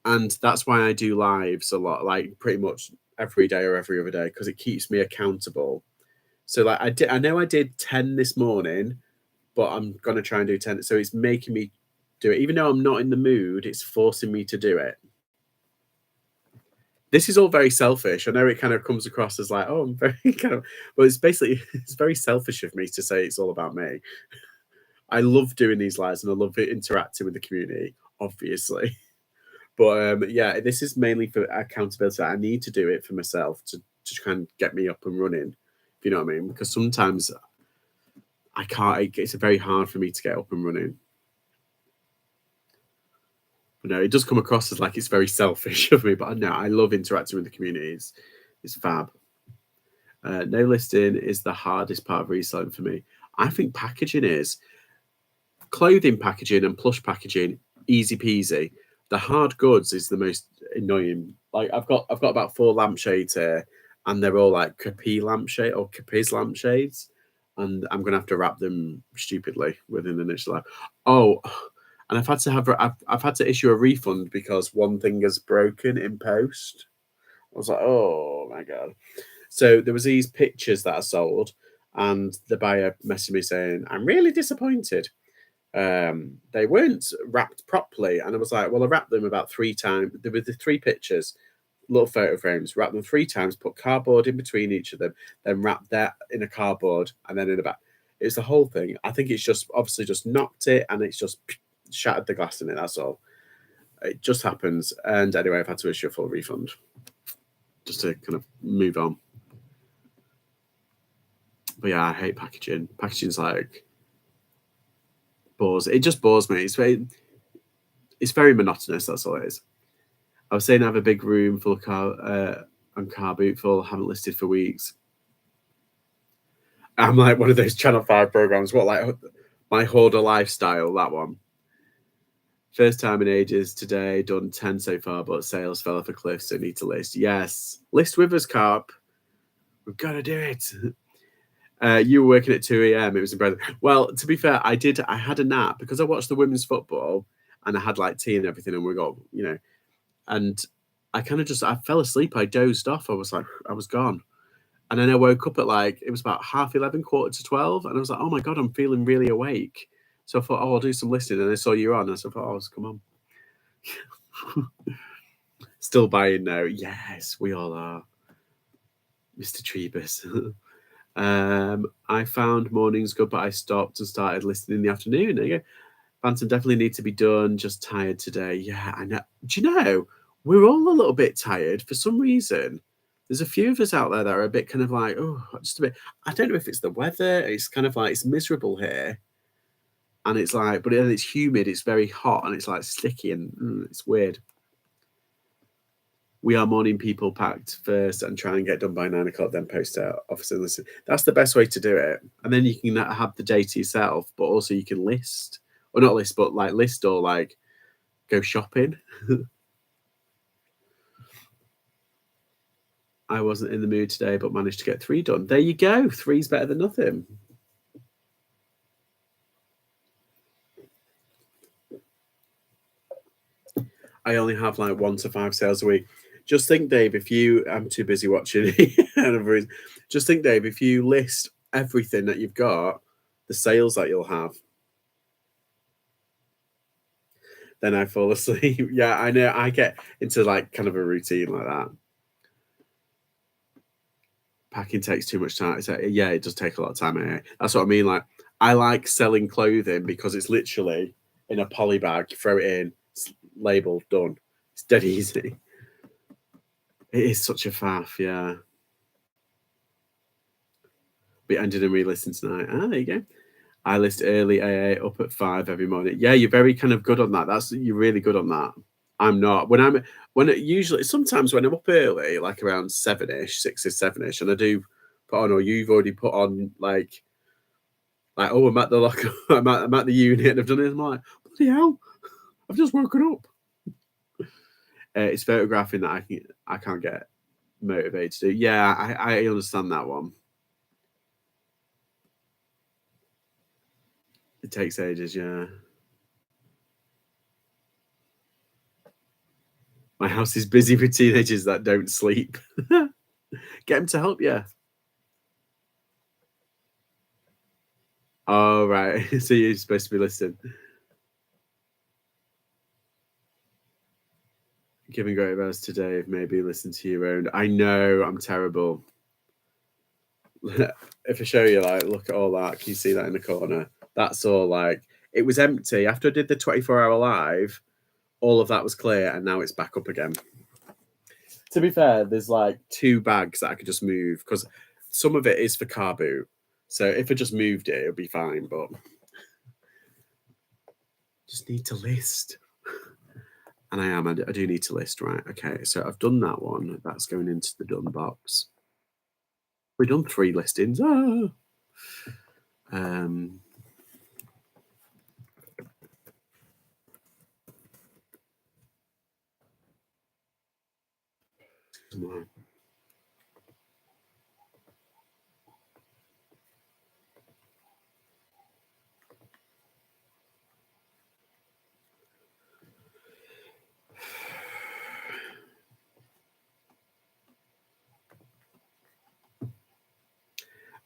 And that's why I do lives a lot, like pretty much every day or every other day, because it keeps me accountable. So like I know I did 10 this morning, but I'm gonna try and do 10. So it's making me do it. Even though I'm not in the mood, it's forcing me to do it. This is all very selfish. I know it kind of comes across as like, oh, I'm very kind of, but it's basically, it's very selfish of me to say it's all about me. I love doing these lives and I love interacting with the community, obviously. But yeah, this is mainly for accountability. I need to do it for myself to kind of get me up and running, if you know what I mean? Because sometimes I can't, it's very hard for me to get up and running. But no, it does come across as like it's very selfish of me, but no, I love interacting with the communities. It's fab. No listing is the hardest part of reselling for me. I think packaging is. Clothing packaging and plush packaging, easy peasy. The hard goods is the most annoying. Like I've got about 4 lampshades here, and they're all like Capiz lampshade or Capiz lampshades, and I'm gonna have to wrap them stupidly within an initial life. Oh, and I've had to issue a refund because one thing has broken in post. I was like, oh my god. So there was these pictures that I sold, and the buyer messaged me saying, I'm really disappointed. They weren't wrapped properly, and I was like, well, I wrapped them about 3 times. There were the 3 pictures, little photo frames, wrapped them 3 times, put cardboard in between each of them, then wrapped that in a cardboard, and then in the back. It's the whole thing. I think it's just obviously just knocked it, and it's just shattered the glass in it. That's all. It just happens. And anyway, I've had to issue a full refund just to kind of move on. But yeah, I hate packaging. Packaging's like bores. It just bores me. It's very monotonous. That's all it is. I was saying I have a big room full of car boot full. Haven't listed for weeks. I'm like one of those Channel 5 programs. What, like my hoarder lifestyle? That one. First time in ages today. Done 10 so far, but sales fell off a cliff, so need to list. Yes, list with us, Carp. We've got to do it. You were working at 2 a.m. It was impressive. Well, to be fair, I had a nap because I watched the women's football and I had like tea and everything, and we got, and I kind of I fell asleep. I dozed off. I was gone. And then I woke up at it was about 11:30, 11:45, and I was like, oh my God, I'm feeling really awake. So I thought, oh, I'll do some listening. And I saw you on, and so I thought, oh, come on. Still buying now. Yes, we all are. Mr. Trebus. I found mornings good, but I stopped and started listening in the afternoon. There you go. Phantom definitely need to be done. Just tired today. Yeah, I know. Do you know, we're all a little bit tired for some reason. There's a few of us out there that are a bit kind of like, oh, just a bit. I don't know if it's the weather. It's kind of like it's miserable here. And it's like, but then it's humid. It's very hot and it's like sticky and it's weird. We are morning people, packed first and try and get done by 9 o'clock, then post out, office and listen. That's the best way to do it. And then you can have the day to yourself, but also you can list, or not list, but like list or like go shopping. I wasn't in the mood today, but managed to get 3 done. There you go. 3's better than nothing. I only have like 1 to 5 sales a week. Just think, Dave, I'm too busy watching. Just think, Dave, if you list everything that you've got, the sales that you'll have. Then I fall asleep. Yeah, I know. I get into like kind of a routine like that. Packing takes too much time. Yeah, it does take a lot of time. That's what I mean. Like, I like selling clothing because it's literally in a poly bag, throw it in, it's labeled, done. It's dead easy. It is such a faff, yeah. Be ending and re-listen tonight. Ah, there you go. I list early AA up at 5 every morning. Yeah, you're very kind of good on that. You're really good on that. I'm not. Usually sometimes when I'm up early, like around 7ish, 6 or 7ish, and I do put on, or you've already put on oh, I'm at the locker, I'm at the unit and I've done it. I'm like, bloody hell, I've just woken up. It's photographing that I can't get motivated to do. Yeah, I understand that one. It takes ages, yeah. My house is busy with teenagers that don't sleep. Get them to help you. Oh, right. So you're supposed to be listening. Giving great advice today, maybe listen to your own. I know, I'm terrible. If I show you, look at all that. Can you see that in the corner? That's all it was empty. After I did the 24-hour live, all of that was clear, and now it's back up again. To be fair, there's 2 bags that I could just move because some of it is for car boot. So if I just moved it, it'll be fine, but just need to list. And I do need to list, right? Okay, so I've done that one. That's going into the done box. We've done 3 listings. Ah.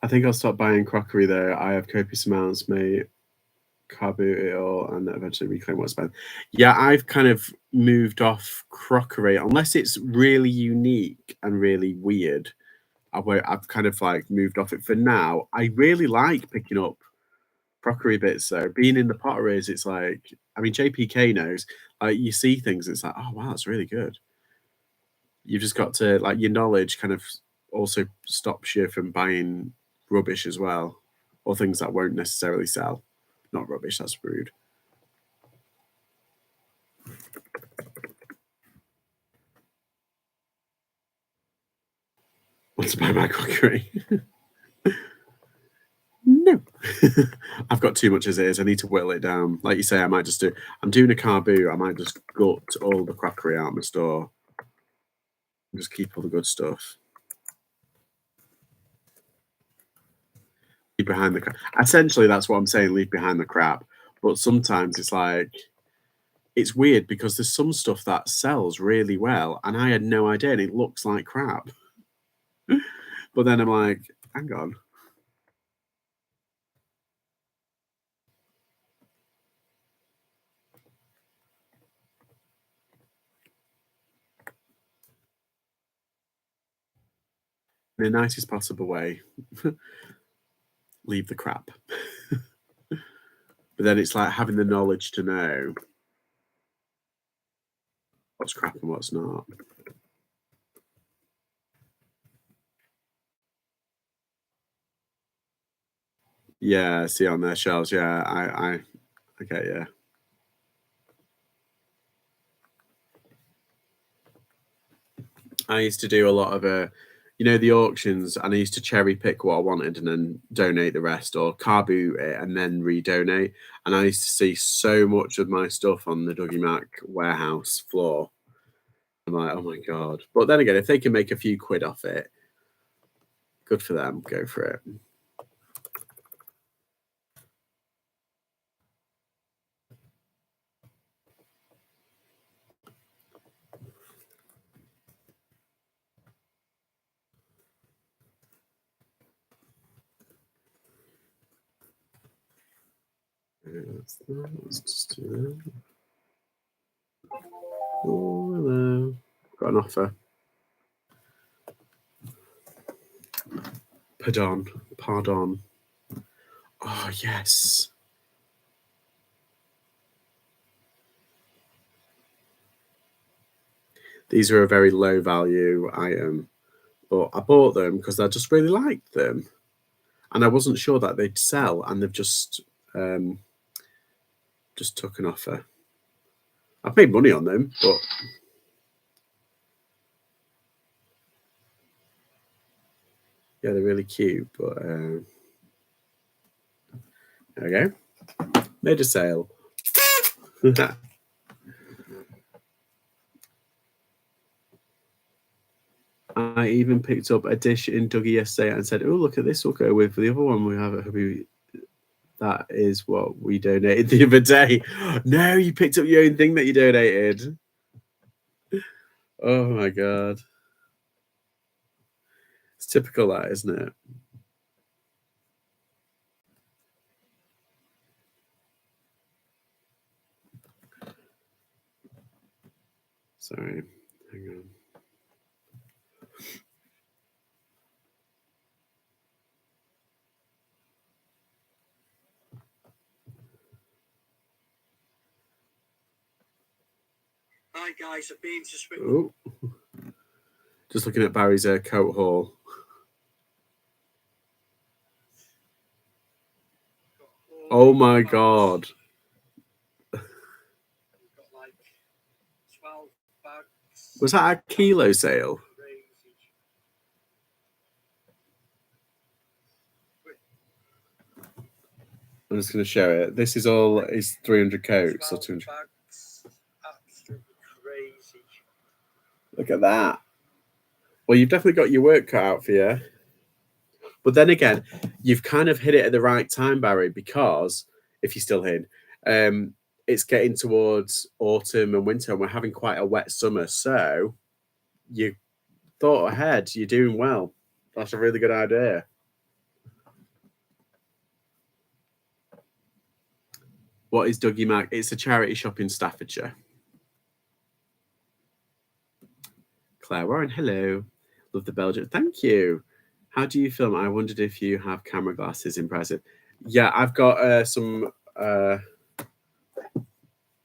I think I'll stop buying crockery though. I have copious amounts, may car boot it all and eventually reclaim what's spent. Yeah, I've kind of moved off crockery unless it's really unique and really weird. I've kind of moved off it for now. I really like picking up crockery bits though. Being in the potteries, it's I mean, JPK knows. You see things, it's oh wow, that's really good. You've just got to your knowledge kind of also stops you from buying rubbish as well, or things that won't necessarily sell. Not rubbish, that's rude. Want to buy my crockery? No. I've got too much as it is. I need to whittle it down. Like you say, I'm doing a car boot. I might just gut all the crockery out of my store and just keep all the good stuff. Leave behind the crap. Essentially, that's what I'm saying, leave behind the crap. But sometimes it's weird because there's some stuff that sells really well and I had no idea and it looks like crap. But then I'm like, hang on. In the nicest possible way, leave the crap. But then it's having the knowledge to know what's crap and what's not. Yeah, see on their shelves. Yeah, I okay, yeah. I used to do a lot of the auctions, and I used to cherry pick what I wanted and then donate the rest, or car boot it and then redonate. And I used to see so much of my stuff on the Dougie Mac warehouse floor. I'm like, oh my god! But then again, if they can make a few quid off it, good for them. Go for it. Let's just do that. Oh, hello. Got an offer. Pardon. Oh, yes. These are a very low value item, but I bought them because I just really liked them. and I wasn't sure that they'd sell, and they've just took an offer. I've made money on them, but yeah, they're really cute. But there we go. Made a sale. I even picked up a dish in Dougie yesterday and said, "Oh, look at this! We'll go with the other one we have at Hubby." That is what we donated the other day. No, you picked up your own thing that you donated. Oh my god. It's typical that, isn't it? Sorry, hang on. Hi guys, I've been to Sweden. Oh. Just looking at Barry's coat haul. Oh my god. Like 12 bags. Was that a kilo sale? I'm just going to show it. This is all is 300 coats or 200. Bags. Absolutely crazy. Look at that. Well, you've definitely got your work cut out for you. But then again, you've kind of hit it at the right time, Barry, because if you're still in, it's getting towards autumn and winter, and we're having quite a wet summer. So you thought ahead. You're doing well. That's a really good idea. What is Dougie Mac? It's a charity shop in Staffordshire. Claire Warren, hello. Love the Belgian. Thank you. How do you film? I wondered if you have camera glasses. Impressive. Yeah, I've got some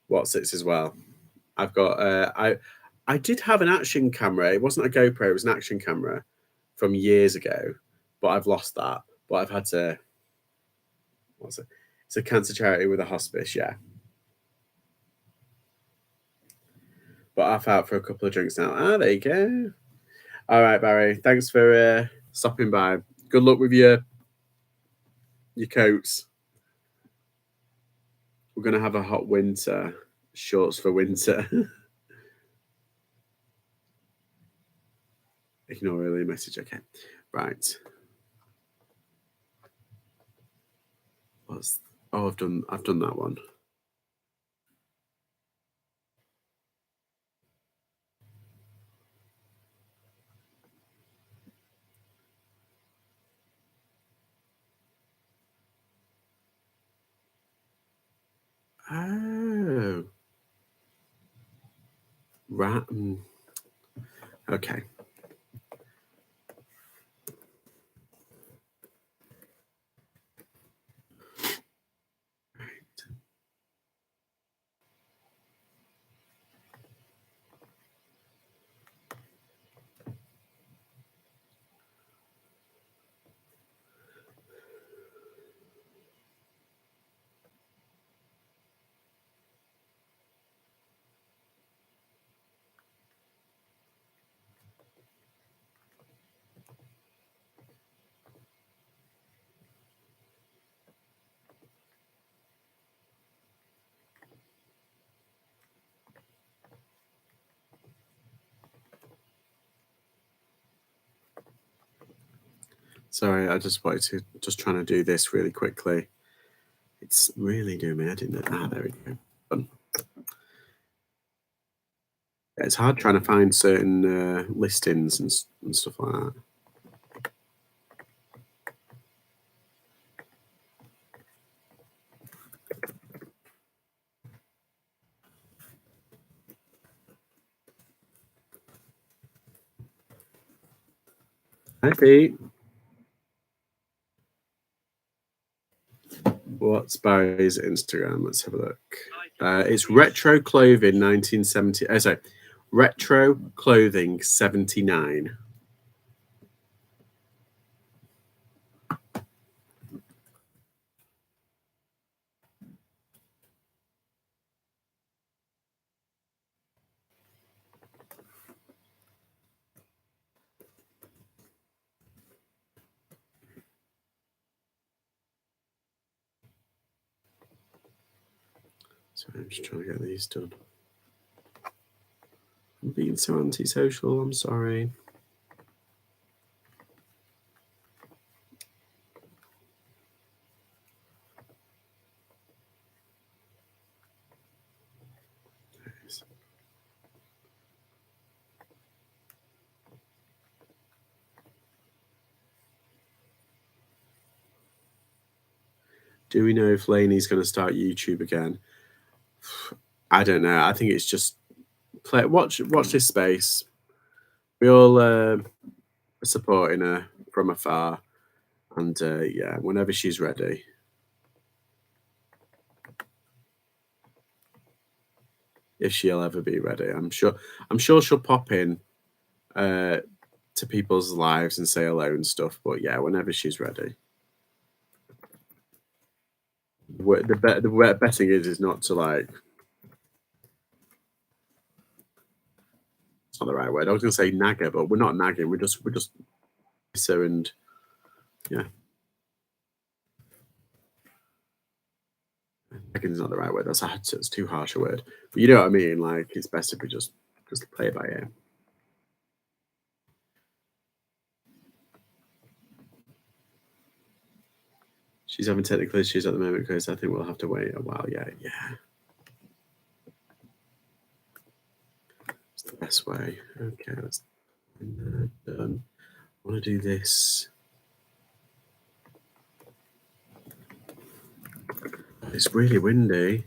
what's it as well. I've got I did have an action camera. It wasn't a GoPro, it was an action camera from years ago, but I've lost that. But I've had to what's it? It's a cancer charity with a hospice, yeah. But I've out for a couple of drinks now. Ah, there you go. All right, Barry. Thanks for stopping by. Good luck with your coats. We're gonna have a hot winter. Shorts for winter. Ignore early message. Okay, right. I've done that one. Oh, right. Okay. Sorry, I just wanted to trying to do this really quickly. It's really doing me head in. There we go. Done. Yeah, it's hard trying to find certain listings and stuff like that. Hi, Pete. What's Barry's Instagram? Let's have a look. It's Retro Clothing 1970. Sorry, Retro Clothing 79. So I'm just trying to get these done. I'm being so antisocial, I'm sorry. Do we know if Laney's going to start YouTube again? I don't know. I think it's just watch this space. We all supporting her from afar, and yeah, whenever she's ready. If she'll ever be ready, I'm sure she'll pop in to people's lives and say hello and stuff. But yeah, whenever she's ready. The betting is not to like. It's not the right word. I was going to say nagger, but we're not nagging. We're just so and yeah. Nagging's not the right word. It's too harsh a word. But you know what I mean. Like it's best if we just play it by ear. She's having technical issues at the moment, because I think we'll have to wait a while. Yeah. It's the best way. Okay, that's done. I want to do this. It's really windy.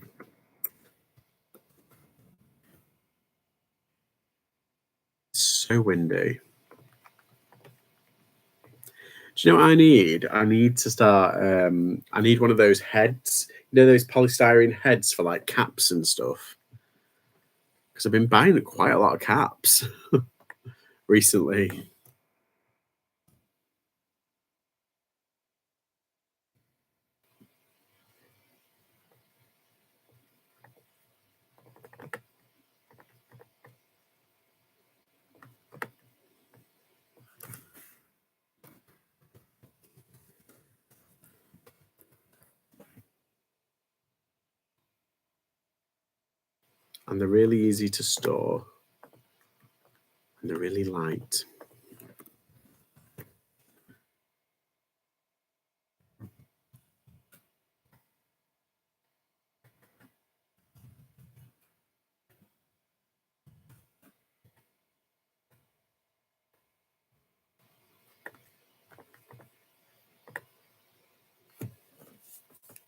It's so windy. Do you know what I need? I need to start. I need one of those heads. You know, those polystyrene heads for like caps and stuff. Because I've been buying quite a lot of caps recently. And they're really easy to store. And they're really light.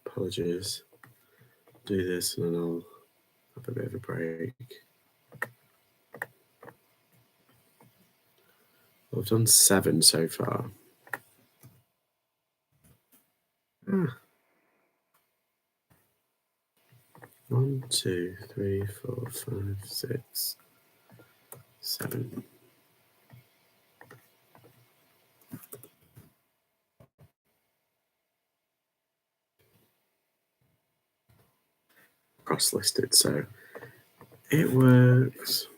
Apologies. Do this and then I'll have a bit of a break. I've done 7 so far. 1, 2, 3, 4, 5, 6, 7. Cross-listed, so it works.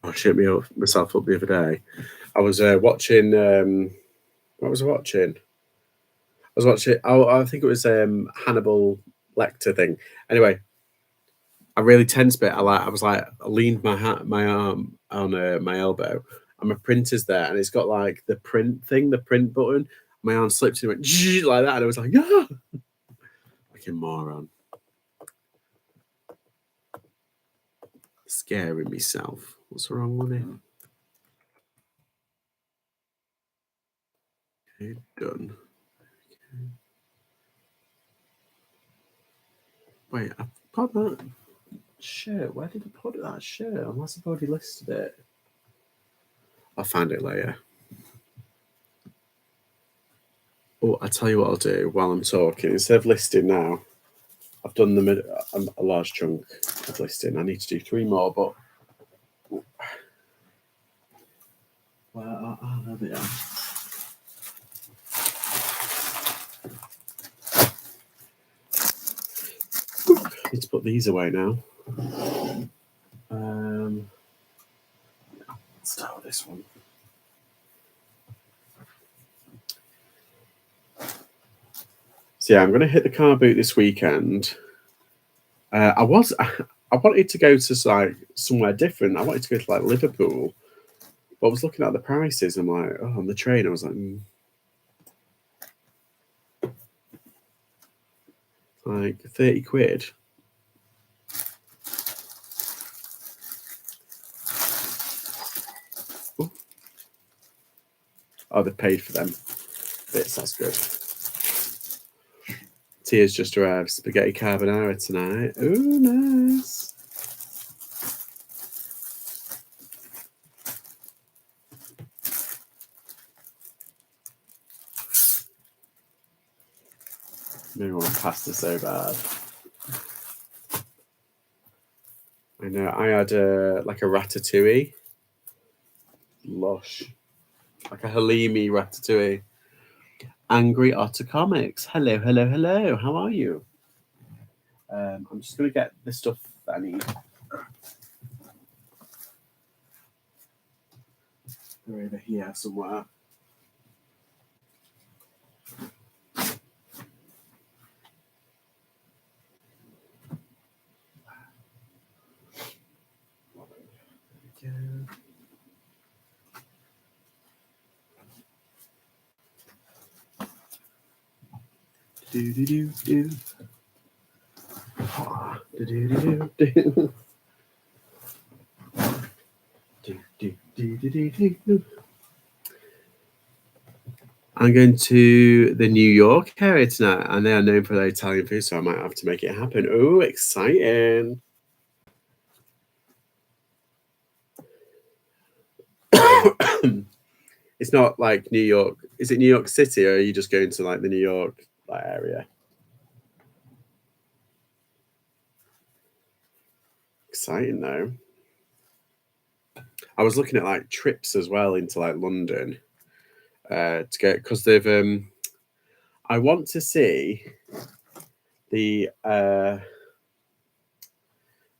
I shit myself up the other day. I was watching. What was I watching? I was watching. I think it was Hannibal Lecter thing. Anyway, I really tense bit. I leaned my arm on my elbow, and my printer's there, and it's got like the print thing, the print button. My arm slipped and it went like that, and I was like, ah, like a moron. Scaring myself. What's wrong with it? Okay, done. Okay. Wait, I've got that shirt. Where did I put that shirt? Unless I've already listed it. I'll find it later. Oh, I'll tell you what I'll do while I'm talking. Instead of listing now, I've done a large chunk of listing. I need to do 3 more, but Well, there they are. Need to put these away now. Let's start with this one. So yeah, I'm going to hit the car boot this weekend. I wanted to go to like somewhere different. I wanted to go to like Liverpool, but I was looking at the prices. I'm like, oh, on the train, I was like, like 30 quid. Ooh. Oh, they paid for them bits. That's good. Tia's just arrived. Spaghetti carbonara tonight. Ooh, nice. Maybe I want pasta so bad. I know. I had like a ratatouille. Lush. Like a halloumi ratatouille. Angry Otter Comics. Hello, hello, hello. How are you? I'm just going to get the stuff that I need. They're over here somewhere. Do do do do. Do do do do. Do do do do do do. I'm going to the New York area tonight, and they are known for their Italian food, so I might have to make it happen. Oh, exciting! It's not like New York. Is it New York City, or are you just going to like the New York area? Exciting though. I was looking at like trips as well into like London to get, because they've I want to see the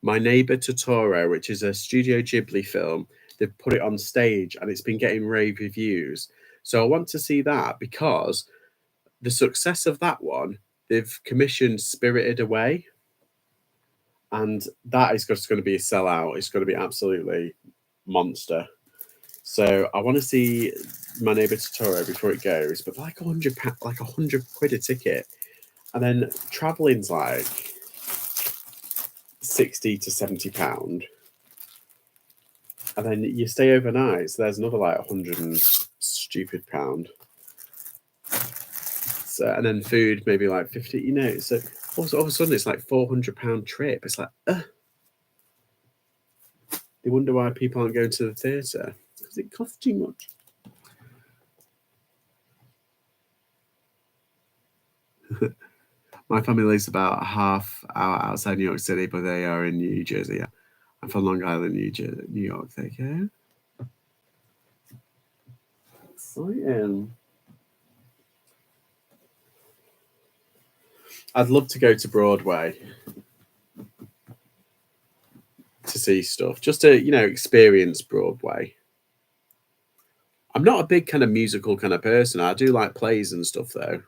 My Neighbor Totoro, which is a Studio Ghibli film. They've put it on stage and it's been getting rave reviews. So I want to see that, because the success of that one, they've commissioned Spirited Away, and that is just going to be a sellout. It's going to be absolutely monster. So I want to see My Neighbor Totoro before it goes, but like £100 a ticket, and then traveling's like £60 to £70, and then you stay overnight, so there's another like £100 and stupid pound. So, and then food maybe like 50, you know. So all of a sudden it's like £400 trip. It's like, they wonder why people aren't going to the theatre, because it costs too much. My family lives about a half hour outside New York City, but they are in New Jersey. Yeah. I'm from Long Island, New York. There you go. Exciting. I'd love to go to Broadway to see stuff, just to, you know, experience Broadway. I'm not a big kind of musical kind of person. I do like plays and stuff, though.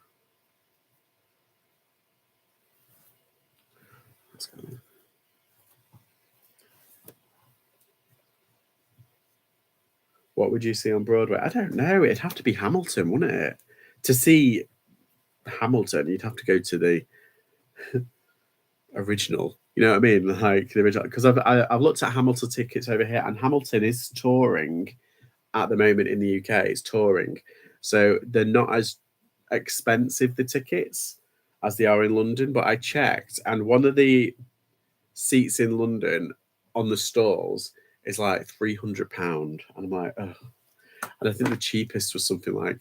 What would you see on Broadway? I don't know. It'd have to be Hamilton, wouldn't it? To see Hamilton, you'd have to go to the original. You know what I mean? Like the original. Because I've looked at Hamilton tickets over here, and Hamilton is touring at the moment in the UK. It's touring, so they're not as expensive, the tickets, as they are in London. But I checked, and one of the seats in London on the stalls is like £300, and I'm like, oh. And I think the cheapest was something like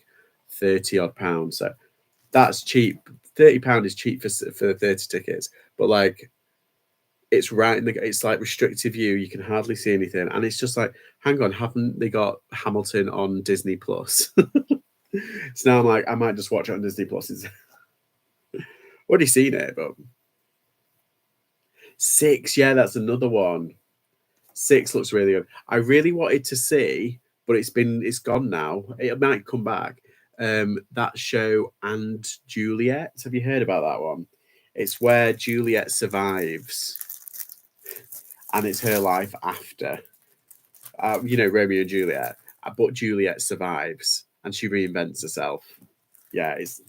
30 odd pounds. So that's cheap. £30 is cheap for 30 tickets, but like It's right in the. It's like restricted view. You can hardly see anything, and it's just like, hang on, haven't they got Hamilton on Disney Plus? So now I'm like, I might just watch it on Disney Plus. Already seen it, but 6, yeah, that's another one. 6 looks really good. I really wanted to see, but it's gone now. It might come back. That show And Juliet. Have you heard about that one? It's where Juliet survives, and it's her life after. Romeo and Juliet. But Juliet survives, and she reinvents herself. Yeah, it's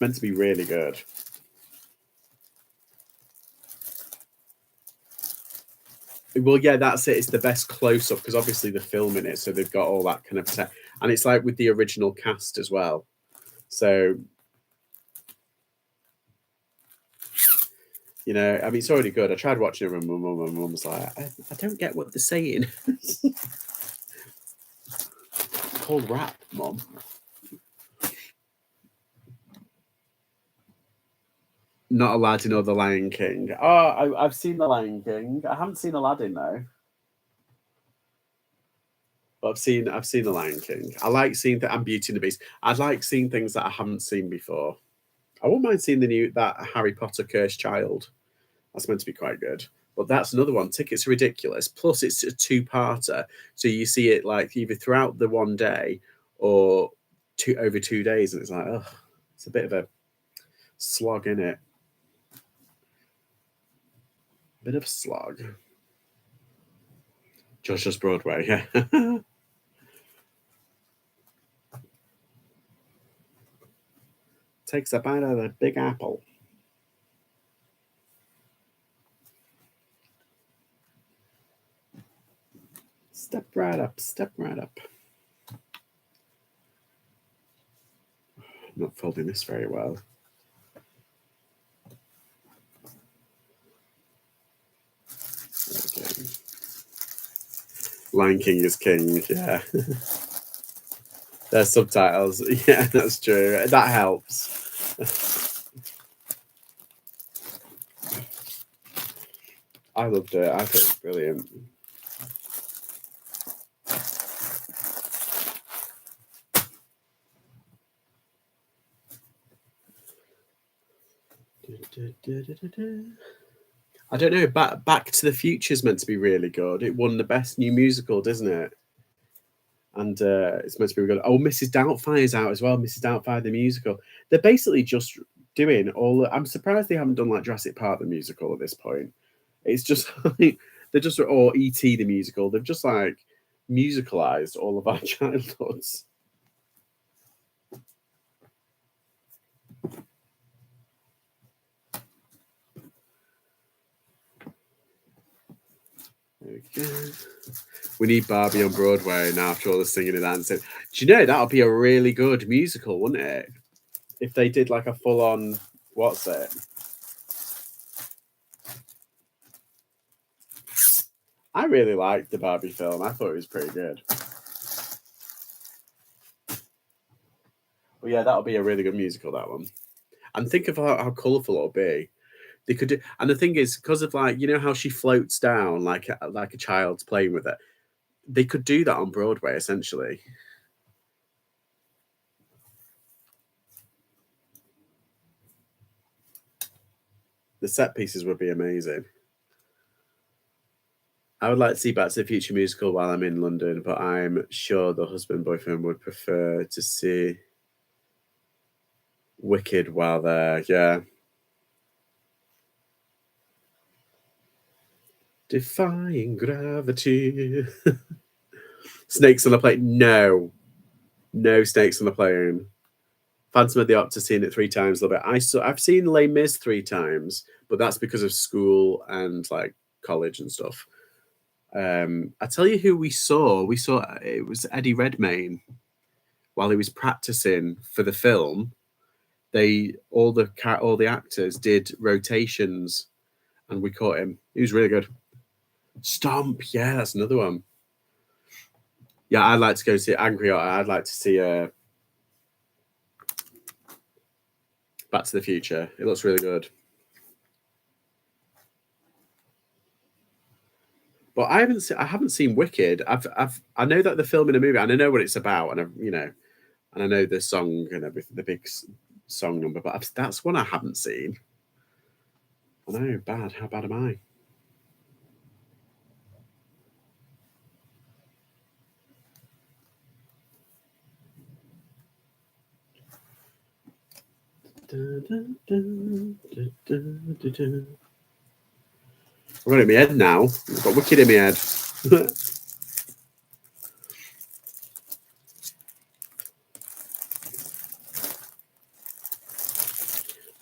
meant to be really good. Well, yeah, that's it. It's the best close up because obviously they're filming it, so they've got all that kind of tech, and it's like with the original cast as well. So, I mean, it's already good. I tried watching it with my mum, and my mum was like, I don't get what they're saying. It's called rap, Mum. Not Aladdin or The Lion King. Oh, I've seen The Lion King. I haven't seen Aladdin though. But I've seen The Lion King. I like seeing that and Beauty and the Beast. I'd like seeing things that I haven't seen before. I wouldn't mind seeing that Harry Potter Cursed Child. That's meant to be quite good. But that's another one. Tickets are ridiculous. Plus, it's a 2-parter, so you see it like either throughout the one day or over 2 days, and it's like, oh, it's a bit of a slog, in it. Bit of a slog. Just Broadway, yeah. Takes a bite out of the Big Apple. Step right up, step right up. I'm not folding this very well. Okay. Lion King is king, yeah. There's subtitles. Yeah, that's true. That helps. I loved it. I thought it was brilliant. I don't know. Back to the Future is meant to be really good. It won the best new musical, doesn't it? And it's meant to be really good. Oh, Mrs. Doubtfire's out as well. Mrs. Doubtfire the musical. They're basically just doing all. I'm surprised they haven't done like Jurassic Park the musical at this point. It's just like they're just or E.T. the musical. They've just like musicalized all of our childhoods. Okay. We need Barbie on Broadway now after all the singing and dancing. Do you know that would be a really good musical, wouldn't it? If they did like a full-on, what's it? I really liked the Barbie film. I thought it was pretty good. Well, yeah, that'll be a really good musical, that one. And think of how colourful it'll be. They could do, and the thing is, because of like, how she floats down like a child's playing with it, they could do that on Broadway, essentially. The set pieces would be amazing. I would like to see Back to the Future musical while I'm in London, but I'm sure the boyfriend would prefer to see Wicked while there. Yeah. Defying gravity. Snakes on a plane. No snakes on the plane. Phantom of the Opera, seen it 3 times. Love it. I've seen Les Mis 3 times, but that's because of school and like college and stuff. I tell you who we saw. It was Eddie Redmayne while he was practicing for the film. All the actors did rotations, and we caught him. He was really good. Stomp, yeah, that's another one. Yeah, I'd like to go see Angry. I'd like to see Back to the Future. It looks really good. But I haven't seen Wicked. I know that they're filming a movie, and I know what it's about, and and I know the song and everything, the big song number. But that's one I haven't seen. I know, bad. How bad am I? I've got it in my head now. I've got Wicked in my head.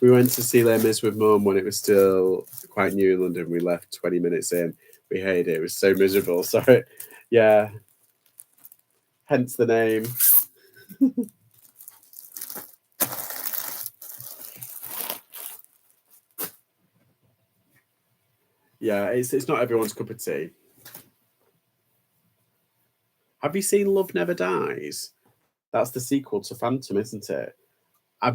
We went to see Les Mis with Mum when it was still quite new in London. We left 20 minutes in. We hated it. It was so miserable. So, yeah. Hence the name. Yeah, it's not everyone's cup of tea. Have you seen Love Never Dies? That's the sequel to Phantom, isn't it? I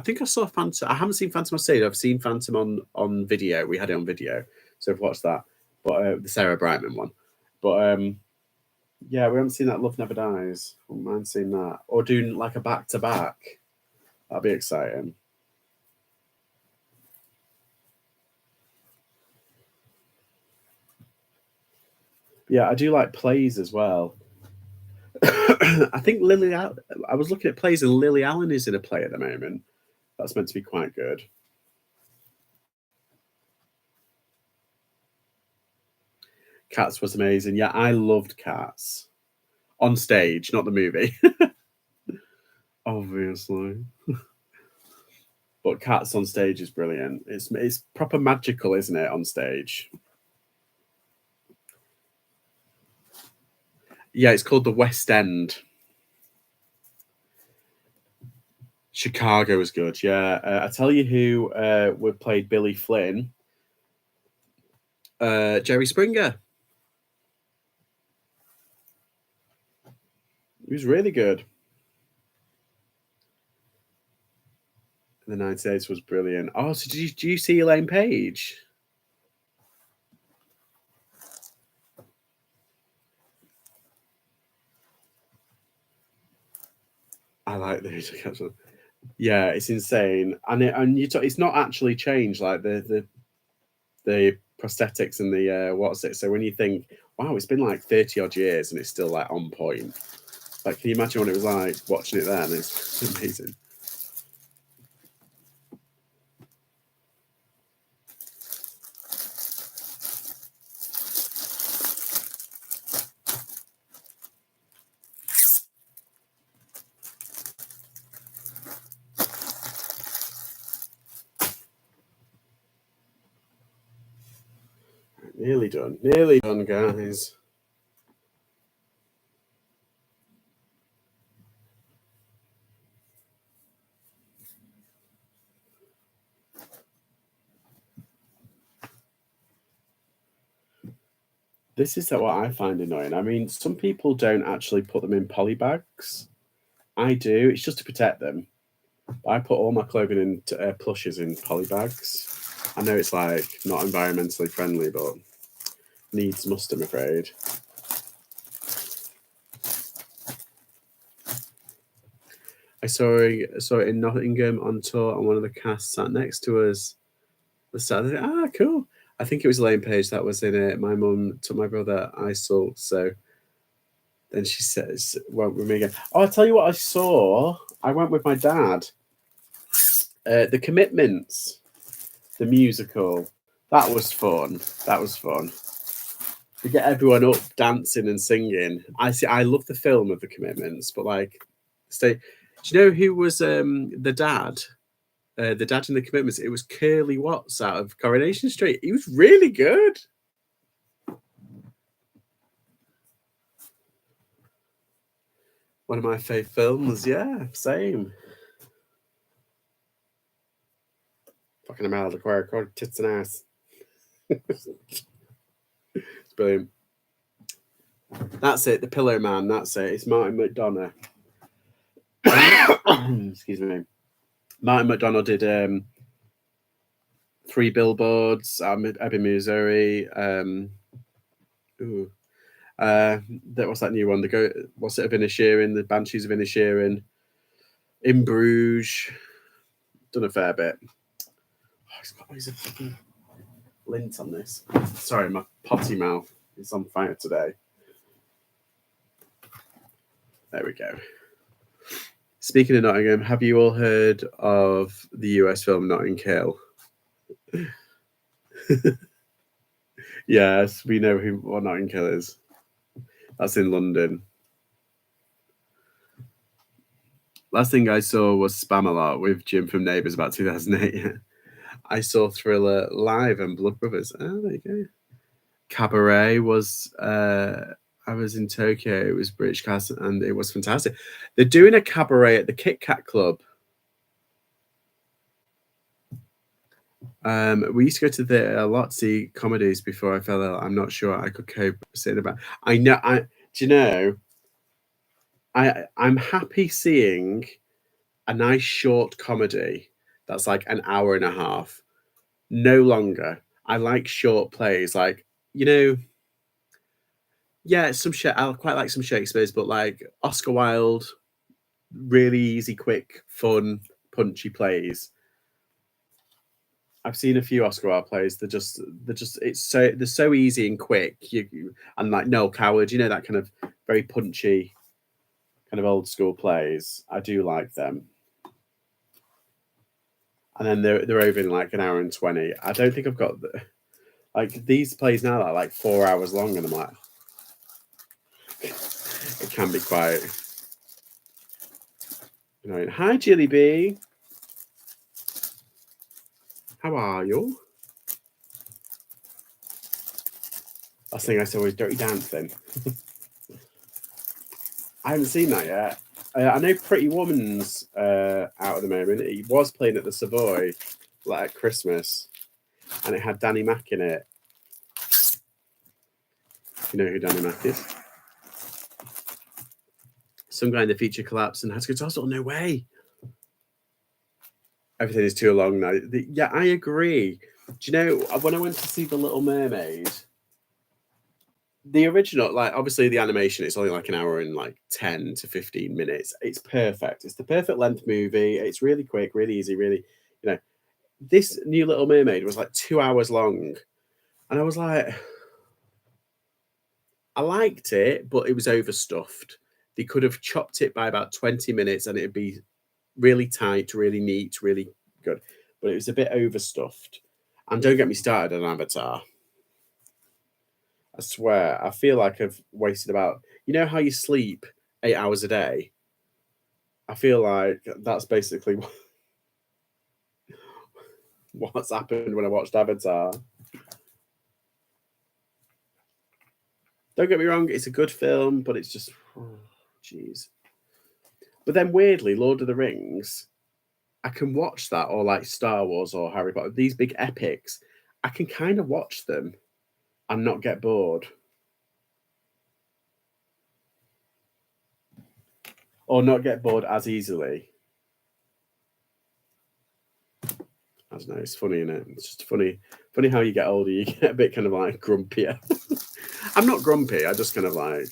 think I saw Phantom. I haven't seen Phantom on stage. I've seen Phantom on video. We had it on video, so I've watched that. But the Sarah Brightman one. But yeah, we haven't seen that Love Never Dies. I wouldn't mind seeing that. Or doing like a back-to-back. That'd be exciting. Yeah, I do like plays as well. I think I was looking at plays, and Lily Allen is in a play at the moment. That's meant to be quite good. Cats was amazing. Yeah, I loved Cats. On stage, not the movie. Obviously. But Cats on stage is brilliant. It's proper magical, isn't it, on stage? Yeah, it's called the West End. Chicago was good, yeah. I tell you who played Billy Flynn. Jerry Springer. He was really good. The United States was brilliant. Oh, so did you see Elaine Page? I like those. Yeah, it's insane, and it's not actually changed. Like the prosthetics and the what's it? So when you think, wow, it's been like 30 odd years and it's still like on point. Like, can you imagine what it was like watching it then? It's amazing. Nearly done, guys. This is what I find annoying. I mean, some people don't actually put them in poly bags. I do. It's just to protect them. I put all my clothing in plushes in poly bags. I know it's like not environmentally friendly, but needs must, I'm afraid. I saw it in Nottingham on tour, and one of the cast sat next to us. The Saturday. Ah, cool. I think it was Elaine Page that was in it. My mum took my brother ISIL, so then she says, went with me again. Oh, I'll tell you what I saw. I went with my dad. The Commitments, the musical. That was fun. We get everyone up dancing and singing. I love the film of The Commitments, but like, do you know who was the dad? The dad in The Commitments. It was Curly Watts out of Coronation Street. He was really good. One of my favourite films. Yeah, same. Fucking America, Queer, tits and ass. It's brilliant. That's it. The Pillow Man. That's it. It's Martin McDonough. Excuse me. Martin McDonough did 3 Billboards, Ebbing, Missouri. Ooh. What's that new one? What's it of Inisherin? The Banshees of Inisherin in Bruges. Done a fair bit. Oh, it's got loads of fucking lint on this. Sorry, my potty mouth is on fire today. There we go. Speaking of Nottingham, have you all heard of the US film Notting Hill? Yes, we know what Notting Hill is. That's in London. Last thing I saw was Spamalot with Jim from Neighbours about 2008. I saw Thriller live and Blood Brothers. Oh, there you go. Cabaret was I was in Tokyo. It was British cast and it was fantastic. They're doing a cabaret at the Kit Kat Club. We used to go to the a lot to see comedies before I fell ill. I'm not sure I could cope sitting about. I know. Do you know? I'm happy seeing a nice short comedy that's like an hour and a half, no longer. I like short plays, like yeah, I quite like some Shakespeare's, but like Oscar Wilde, really easy, quick, fun, punchy plays. I've seen a few Oscar Wilde plays. They're so easy and quick. And like Noel Coward, that kind of very punchy, kind of old school plays. I do like them. And then they're over in like an hour and 20. I don't think I've got like these plays now that are like 4 hours long, and I'm like, it can be quite annoying. Hi, Jilly B. How are you? Last thing I saw was Dirty Dancing. I haven't seen that yet. I know Pretty Woman's out at the moment. It was playing at the Savoy like at Christmas, and it had Danny Mac in it. You know who Danny Mac is? Some guy in the feature collapsed and had to go to hospital. No way. Everything is too long now. Yeah, I agree. Do you know, when I went to see The Little Mermaid, the original, like obviously the animation, it's only like an hour and like 10 to 15 minutes. It's perfect. It's the perfect length movie. It's really quick, really easy, really, this new Little Mermaid was like 2 hours long. And I was like, I liked it, but it was overstuffed. They could have chopped it by about 20 minutes and it'd be really tight, really neat, really good. But it was a bit overstuffed. And don't get me started on Avatar. I swear, I feel like I've wasted about, how you sleep 8 hours a day? I feel like that's basically what's happened when I watched Avatar. Don't get me wrong, it's a good film, but it's just, jeez. But then weirdly, Lord of the Rings, I can watch that, or like Star Wars or Harry Potter, these big epics. I can kind of watch them and not get bored. Or not get bored as easily. I don't know, it's funny, isn't it? It's just funny how you get older, you get a bit kind of like grumpier. I'm not grumpy, I just kind of like,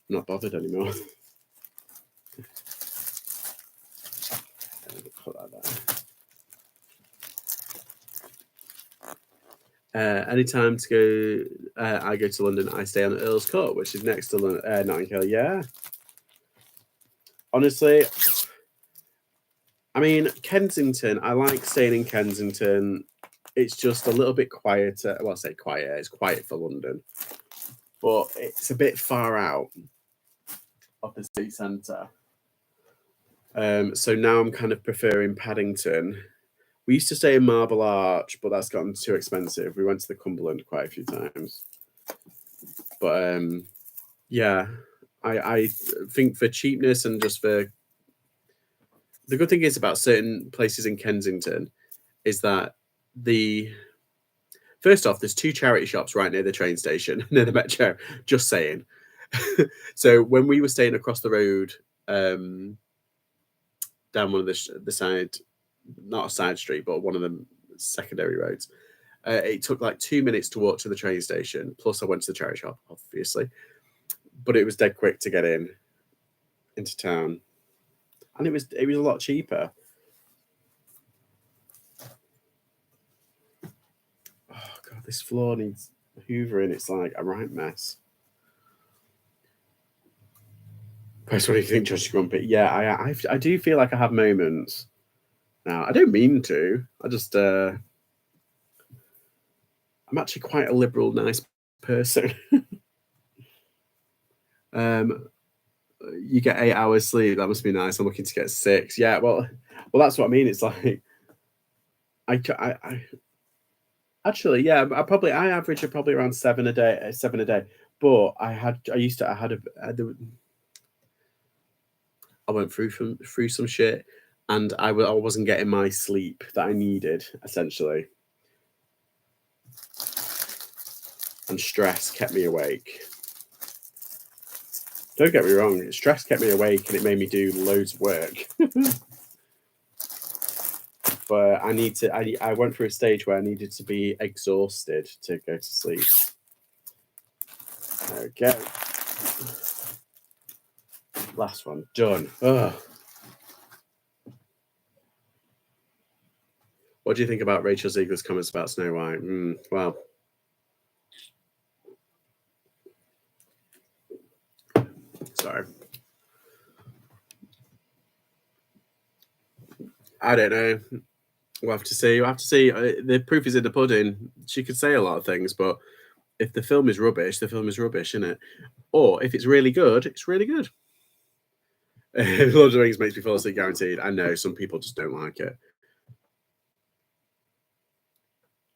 I'm not bothered anymore. Put that there. Anytime to go, I go to London, I stay on Earl's Court, which is next to Notting Hill. Yeah. Honestly, I mean, Kensington, I like staying in Kensington. It's just a little bit quieter. Well, I say quiet, it's quiet for London. But it's a bit far out of the city centre. So now I'm kind of preferring Paddington. We used to stay in Marble Arch, but that's gotten too expensive. We went to the Cumberland quite a few times. But yeah, I think for cheapness and just for... The good thing is about certain places in Kensington is that first off, there's 2 charity shops right near the train station, near the Metro, just saying. So when we were staying across the road, down one of the side, not a side street, but one of the secondary roads, It took like 2 minutes to walk to the train station. Plus, I went to the charity shop, obviously. But it was dead quick to get into town, and it was a lot cheaper. Oh god, this floor needs hoovering. It's like a right mess. Chris, what do you think, Josh Grumpy? Yeah, I do feel like I have moments. Now, I don't mean to. I just I'm actually quite a liberal, nice person. You get 8 hours sleep. That must be nice. I'm looking to get 6. Yeah, well, that's what I mean. It's like I actually, yeah, I average probably around 7 a day. But I went through some shit, and I wasn't getting my sleep that I needed, essentially. And stress kept me awake. Don't get me wrong, stress kept me awake and it made me do loads of work. But I went through a stage where I needed to be exhausted to go to sleep. Okay. Last one, done. Ugh. What do you think about Rachel Ziegler's comments about Snow White? Well, sorry. I don't know. We'll have to see. The proof is in the pudding. She could say a lot of things, but if the film is rubbish, the film is rubbish, isn't it? Or if it's really good, it's really good. Lord of the Rings makes me fall asleep guaranteed. I know some people just don't like it.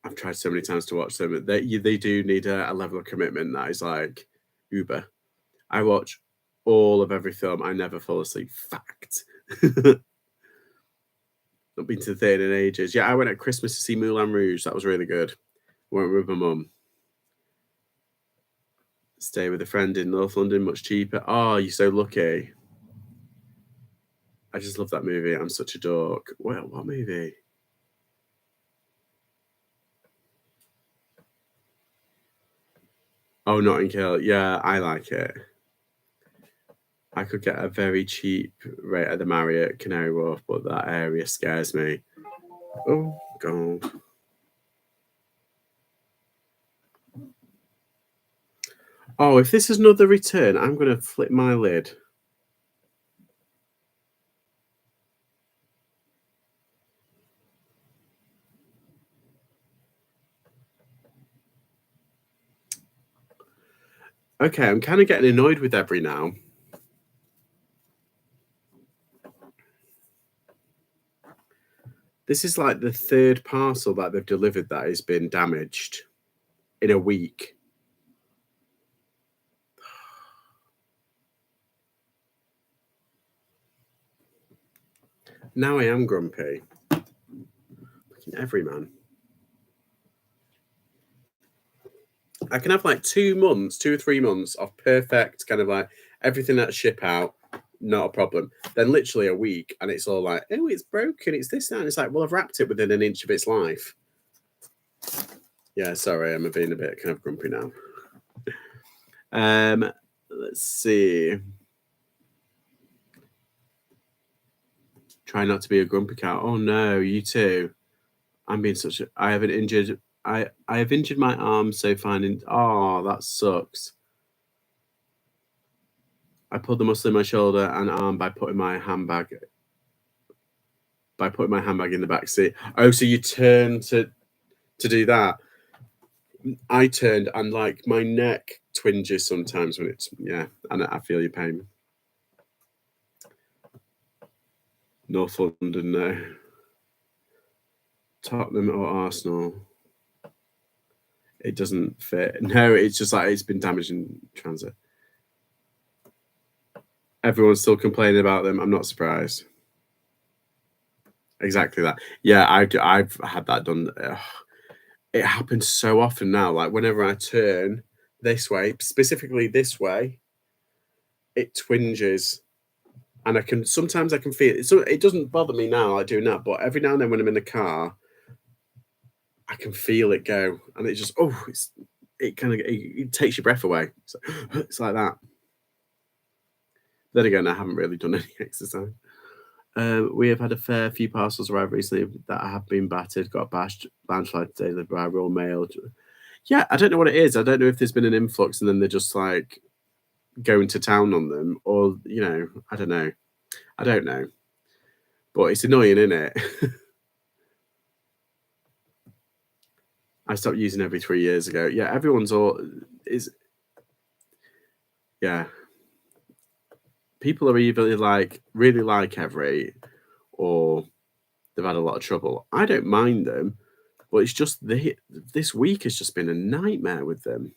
I've tried so many times to watch them. They do need a level of commitment that is like Uber. I watch all of every film. I never fall asleep. Fact. Not been to the theatre in ages. Yeah, I went at Christmas to see Moulin Rouge. That was really good. Went with my mum. Stay with a friend in North London, much cheaper. Oh, you're so lucky. I just love that movie. I'm such a dork. Well, what movie? Oh, Notting Hill. Yeah, I like it. I could get a very cheap rate at the Marriott Canary Wharf, but that area scares me. Oh, God. Oh, if this is another return, I'm going to flip my lid. Okay, I'm kind of getting annoyed with Every now. This is like the 3rd parcel that they've delivered that has been damaged in a week. Now I am grumpy. Fucking Everyman. I can have like 2 or 3 months of perfect kind of like everything that ship out, not a problem. Then literally a week and it's all like, oh, it's broken, it's this, that. And it's like, well, I've wrapped it within an inch of its life. Yeah, sorry, I'm being a bit kind of grumpy now. Let's see. Try not to be a grumpy cat. Oh no, you too. I'm being such a. I have injured my arm, so finding. Oh, that sucks. I pulled the muscle in my shoulder and arm by putting my handbag in the back seat. Oh, so you turn to do that. I turned and like my neck twinges sometimes when it's and I feel your pain. North London, no. Tottenham or Arsenal. It doesn't fit. No, it's just like it's been damaged in transit. Everyone's still complaining about them. I'm not surprised. Exactly that. Yeah, I've had that done. It happens so often now. Like whenever I turn this way, specifically this way, it twinges, and sometimes I can feel it. So it doesn't bother me now, like doing that. But every now and then when I'm in the car, I can feel it go, and it just it takes your breath away. So, it's like that. Then again, I haven't really done any exercise. We have had a fair few parcels arrive recently that have been battered, got bashed, landslide today by Royal Mail. Yeah, I don't know what it is. I don't know if there's been an influx and then they're just like going to town on them, or I don't know. I don't know, but it's annoying, isn't it? I stopped using every 3 years ago. Yeah, everyone's all is. Yeah, people are either like really like every, or they've had a lot of trouble. I don't mind them, but it's just this week has just been a nightmare with them.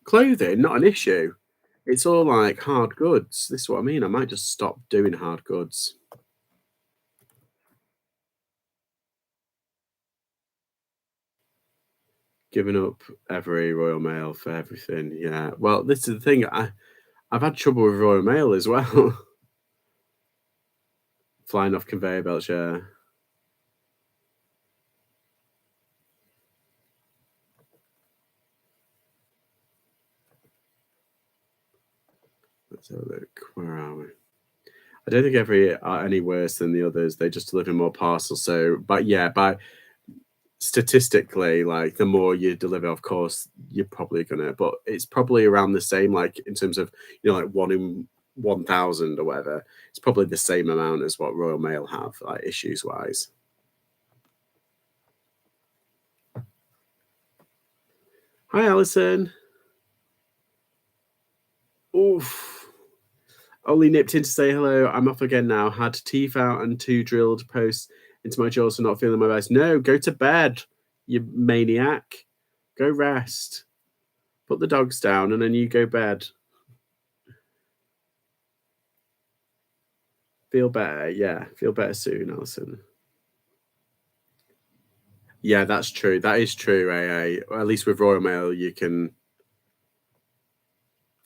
Clothing, not an issue. It's all like hard goods. This is what I mean. I might just stop doing hard goods. Giving up every Royal Mail for everything. Yeah. Well, this is the thing. I've had trouble with Royal Mail as well. Flying off conveyor belts, yeah. Let's have a look. Where are we? I don't think every are any worse than the others. They just deliver more parcels. So, but yeah, by statistically, like the more you deliver, of course, you're probably gonna. But it's probably around the same, like in terms of like 1 in 1,000 or whatever. It's probably the same amount as what Royal Mail have, like issues wise. Hi, Alison. Oof. Only nipped in to say hello. I'm off again now. Had teeth out and 2 drilled posts into my jaws for not feeling my best. No, go to bed, you maniac. Go rest. Put the dogs down and then you go bed. Feel better. Yeah, feel better soon, Alison. Yeah, that's true. That is true, AA. Or at least with Royal Mail, you can,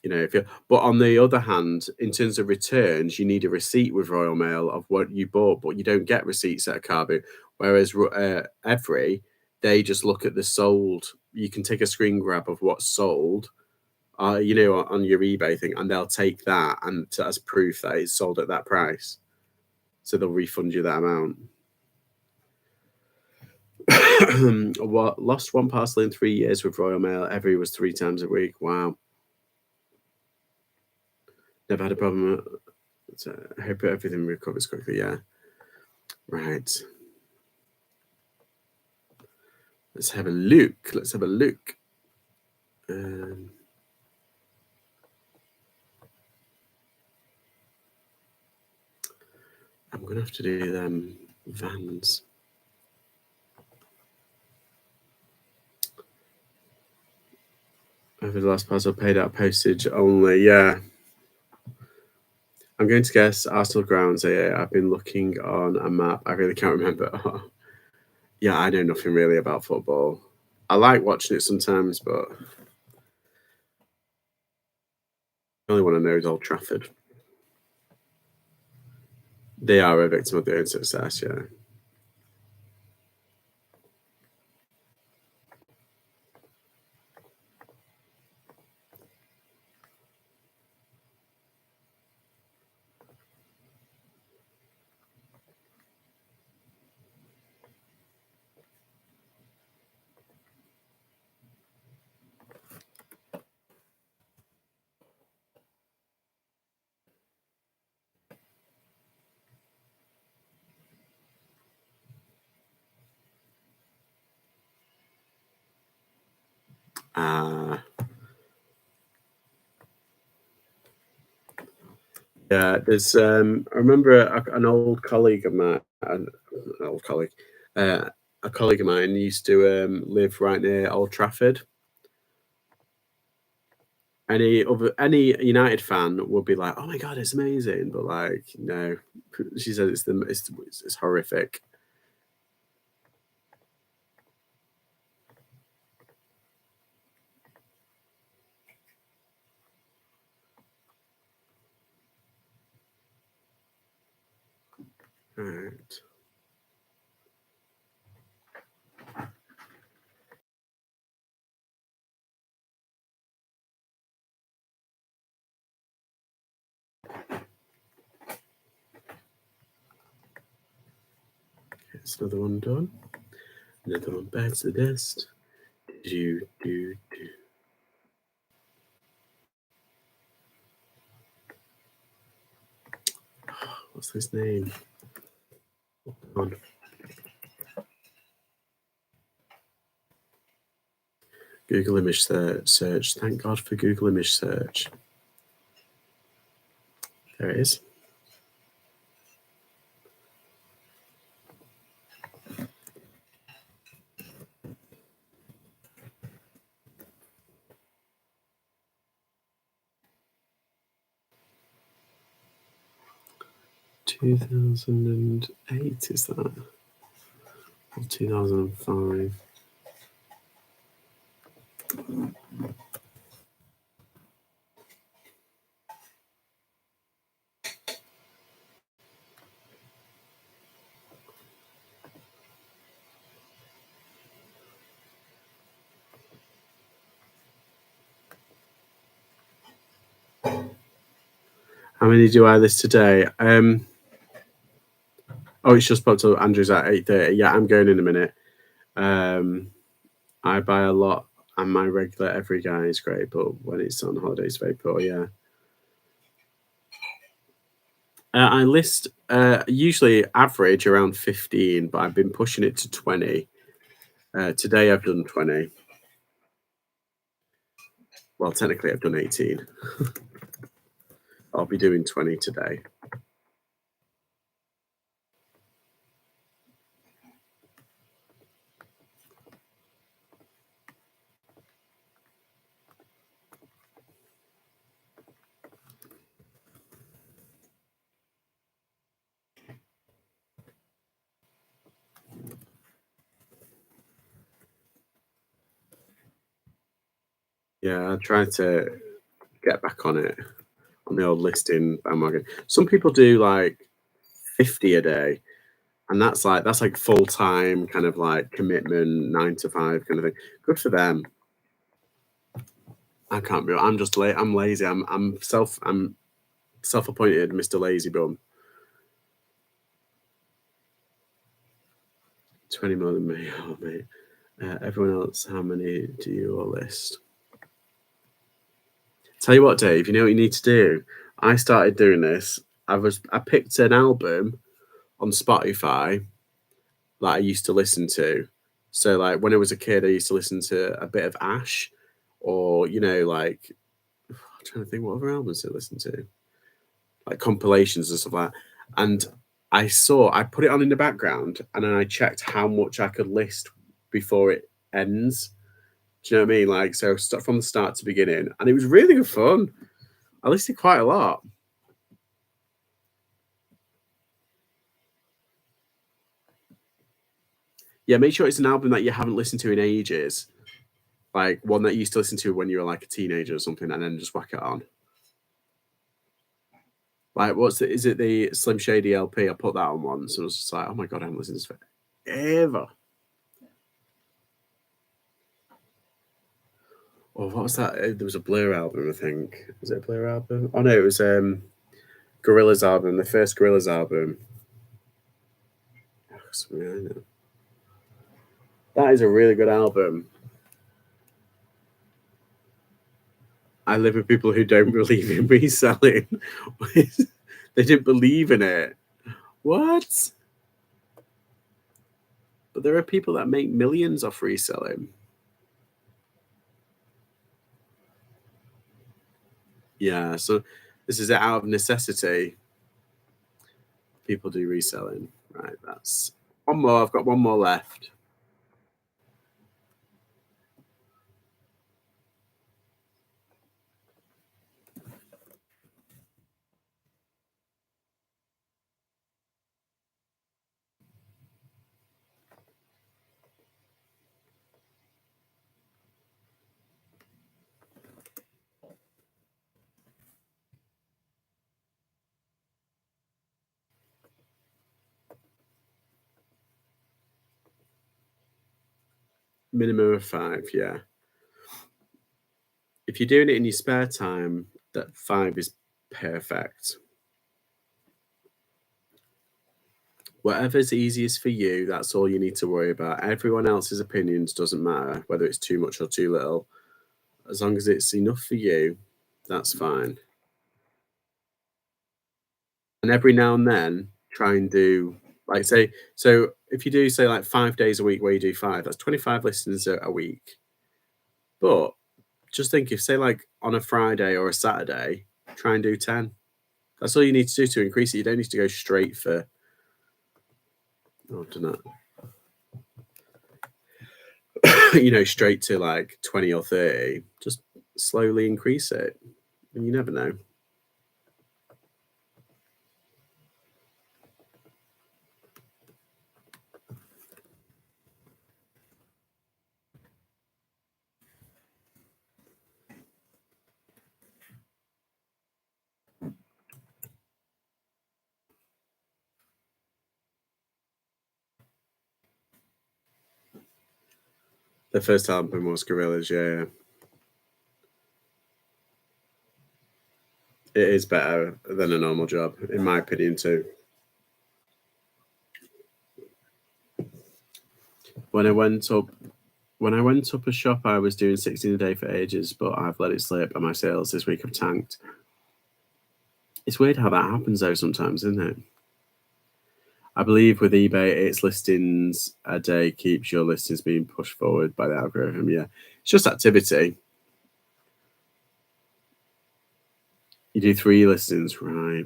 if you. But on the other hand, in terms of returns, you need a receipt with Royal Mail of what you bought, but you don't get receipts at a car boot. Whereas every, they just look at the sold. You can take a screen grab of what's sold, on your eBay thing, and they'll take that and as proof that it's sold at that price. So they'll refund you that amount. What lost one parcel in 3 years with Royal Mail. Every was 3 times a week. Wow. Never had a problem. I hope everything recovers quickly. Yeah. Right. Let's have a look. I'm gonna have to do them vans. Over the last parcel, paid out postage only. Yeah. I'm going to guess Arsenal grounds. Yeah, I've been looking on a map. I really can't remember. Yeah, I know nothing really about football. I like watching it sometimes, but the only one I know is Old Trafford. They are a victim of their own success, yeah. Yeah, there's. I remember an old colleague of mine, a colleague of mine used to live right near Old Trafford. Any United fan would be like, "Oh my god, it's amazing," but like, no, she said it's horrific. Right. It's another one done. Another one back to the desk. Do. What's his name? Hold on. Google image search. Thank God for Google image search. There it is. (2008) is that? Or 2005? How many do I list today? Oh, it's just popped up. Andrew's at 8:30. Yeah, I'm going in a minute. I buy a lot, and my regular every guy is great, but when it's on holiday, it's very poor. Yeah. I list usually average around 15, but I've been pushing it to 20. Today I've done 20. Well, technically I've done 18. I'll be doing 20 today. Yeah, I try to get back on it, on the old listing bandwagon. Some people do like 50 a day, and that's like full time kind of like commitment, 9 to 5 kind of thing. Good for them. I can't be. I'm just late. I'm lazy. I'm self-appointed Mr. Lazy Bum. 20 more than me. Oh mate. Everyone else, how many do you all list? Tell you what, Dave. You know what you need to do. I started doing this. I picked an album on Spotify that I used to listen to. So like when I was a kid, I used to listen to a bit of Ash, or like I'm trying to think what other albums I listened to, like compilations and stuff like that. And I put it on in the background, and then I checked how much I could list before it ends. Do you know what I mean? Like, so start from the start to beginning, and it was really good fun. I listed quite a lot. Yeah, make sure it's an album that you haven't listened to in ages, like one that you used to listen to when you were like a teenager or something, and then just whack it on. Like, is it the Slim Shady LP? I put that on once, and I was just like, oh my god, I haven't listened to this forever. Oh, what was that? There was a Blur album, I think. Was it a Blur album? Oh no, it was Gorillaz album, the first Gorillaz album. Oh, that is a really good album. I live with people who don't believe in reselling. They didn't believe in it. What? But there are people that make millions off reselling. Yeah, so this is out of necessity. People do reselling. Right, that's one more. I've got one more left. Minimum of 5, yeah. If you're doing it in your spare time, that 5 is perfect. Whatever's easiest for you, that's all you need to worry about. Everyone else's opinions doesn't matter, whether it's too much or too little. As long as it's enough for you, that's fine. And every now and then, try and do like say so if you do say like 5 days a week where you do 5, that's 25 listens a week. But just think if say like on a Friday or a Saturday, try and do 10. That's all you need to do to increase it. You don't need to go straight for I don't know, straight to like 20 or 30. Just slowly increase it. And you never know. The first album was Gorillaz, yeah. It is better than a normal job, in my opinion, too. When I went up a shop, I was doing 16 a day for ages, but I've let it slip, and my sales this week have tanked. It's weird how that happens, though, sometimes, isn't it? I believe with eBay, it's listings a day keeps your listings being pushed forward by the algorithm. Yeah, it's just activity. You do 3 listings, right?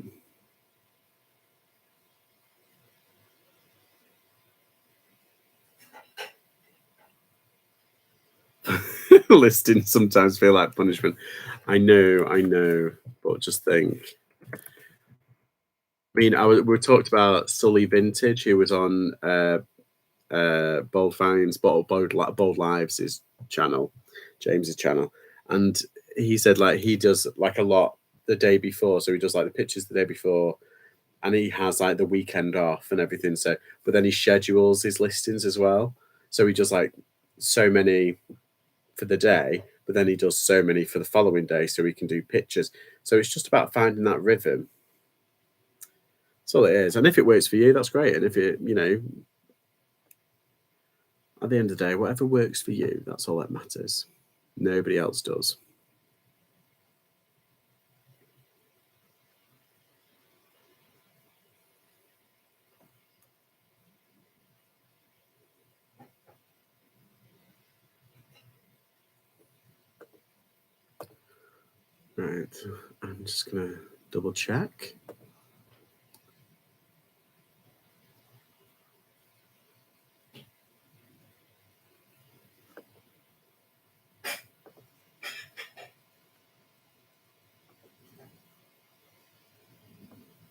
Listings sometimes feel like punishment. I know, but just think. I mean, we talked about Sully Vintage, who was on Bold Finds, Bold Lives' channel, James's channel, and he said like he does like a lot the day before, so he does like the pictures the day before, and he has like the weekend off and everything. So, but then he schedules his listings as well, so he does like so many for the day, but then he does so many for the following day, so he can do pictures. So it's just about finding that rhythm. That's all it is. And if it works for you, that's great. And if it, at the end of the day, whatever works for you, that's all that matters. Nobody else does. Right. I'm just going to double check.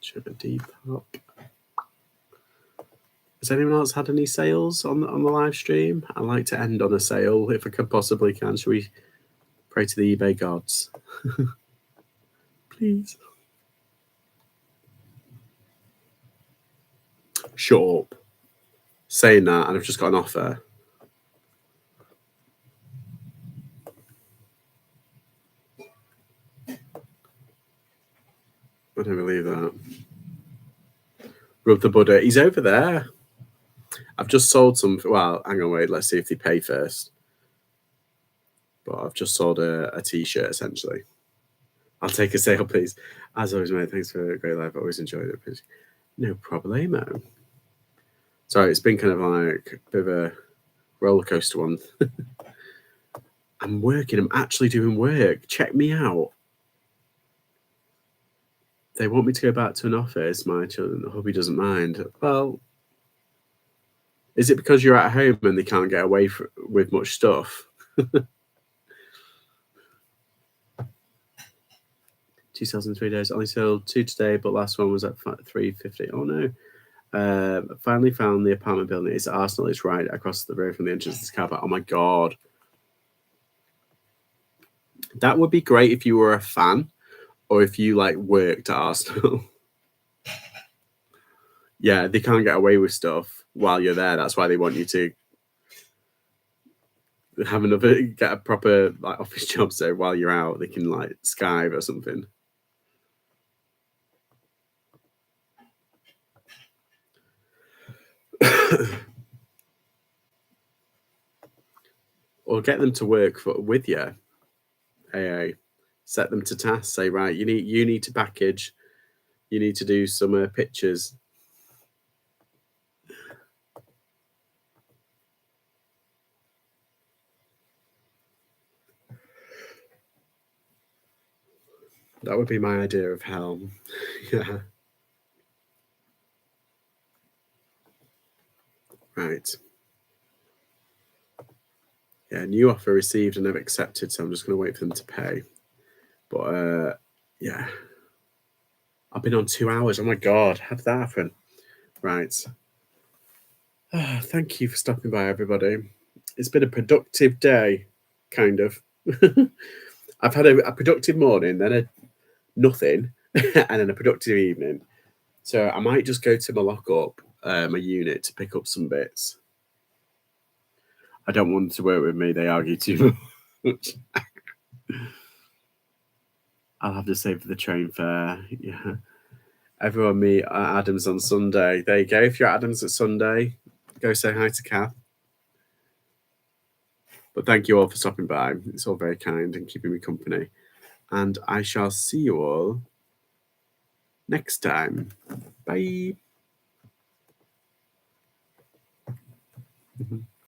Should a Depop. Has anyone else had any sales on the live stream? I like to end on a sale if I could possibly can. Should we pray to the eBay gods? Please. Shut up. Saying that, and I've just got an offer. I don't believe that. Rub the Buddha. He's over there. I've just sold some. Well, hang on, wait. Let's see if they pay first. But I've just sold a T-shirt, essentially. I'll take a sale, please. As always, mate, thanks for a great live. I always enjoyed it. Please. No problemo. Sorry, it's been kind of like a bit of a roller coaster one. I'm working. I'm actually doing work. Check me out. They want me to go back to an office. My hubby doesn't mind. Well, is it because you're at home and they can't get away with much stuff? 2003 days. Only sold 2 today, but last one was at 350. Oh no. Finally found the apartment building. It's Arsenal. It's right across the road from the entrance to the car park. Oh my god. That would be great if you were a fan or if you like worked at Arsenal. Yeah, they can't get away with stuff while you're there. That's why they want you to. have another, get a proper like office job, so while you're out they can like Skype or something. Or get them to work with you. AA. Set them to task. Say, right, you need to package. You need to do some pictures. That would be my idea of hell. Yeah. Right. Yeah, new offer received and never accepted, so I'm just going to wait for them to pay. But yeah. I've been on 2 hours. Oh my God, how did that happen? Right. Thank you for stopping by, everybody. It's been a productive day, kind of. I've had a productive morning, then a nothing, and then a productive evening. So I might just go to my lockup, my unit, to pick up some bits. I don't want them to work with me. They argue too much. I'll have to save for the train fare. Yeah. Everyone meet at Adams on Sunday. There you go. If you're at Adams at Sunday, go say hi to Kath. But thank you all for stopping by. It's all very kind and keeping me company. And I shall see you all next time. Bye.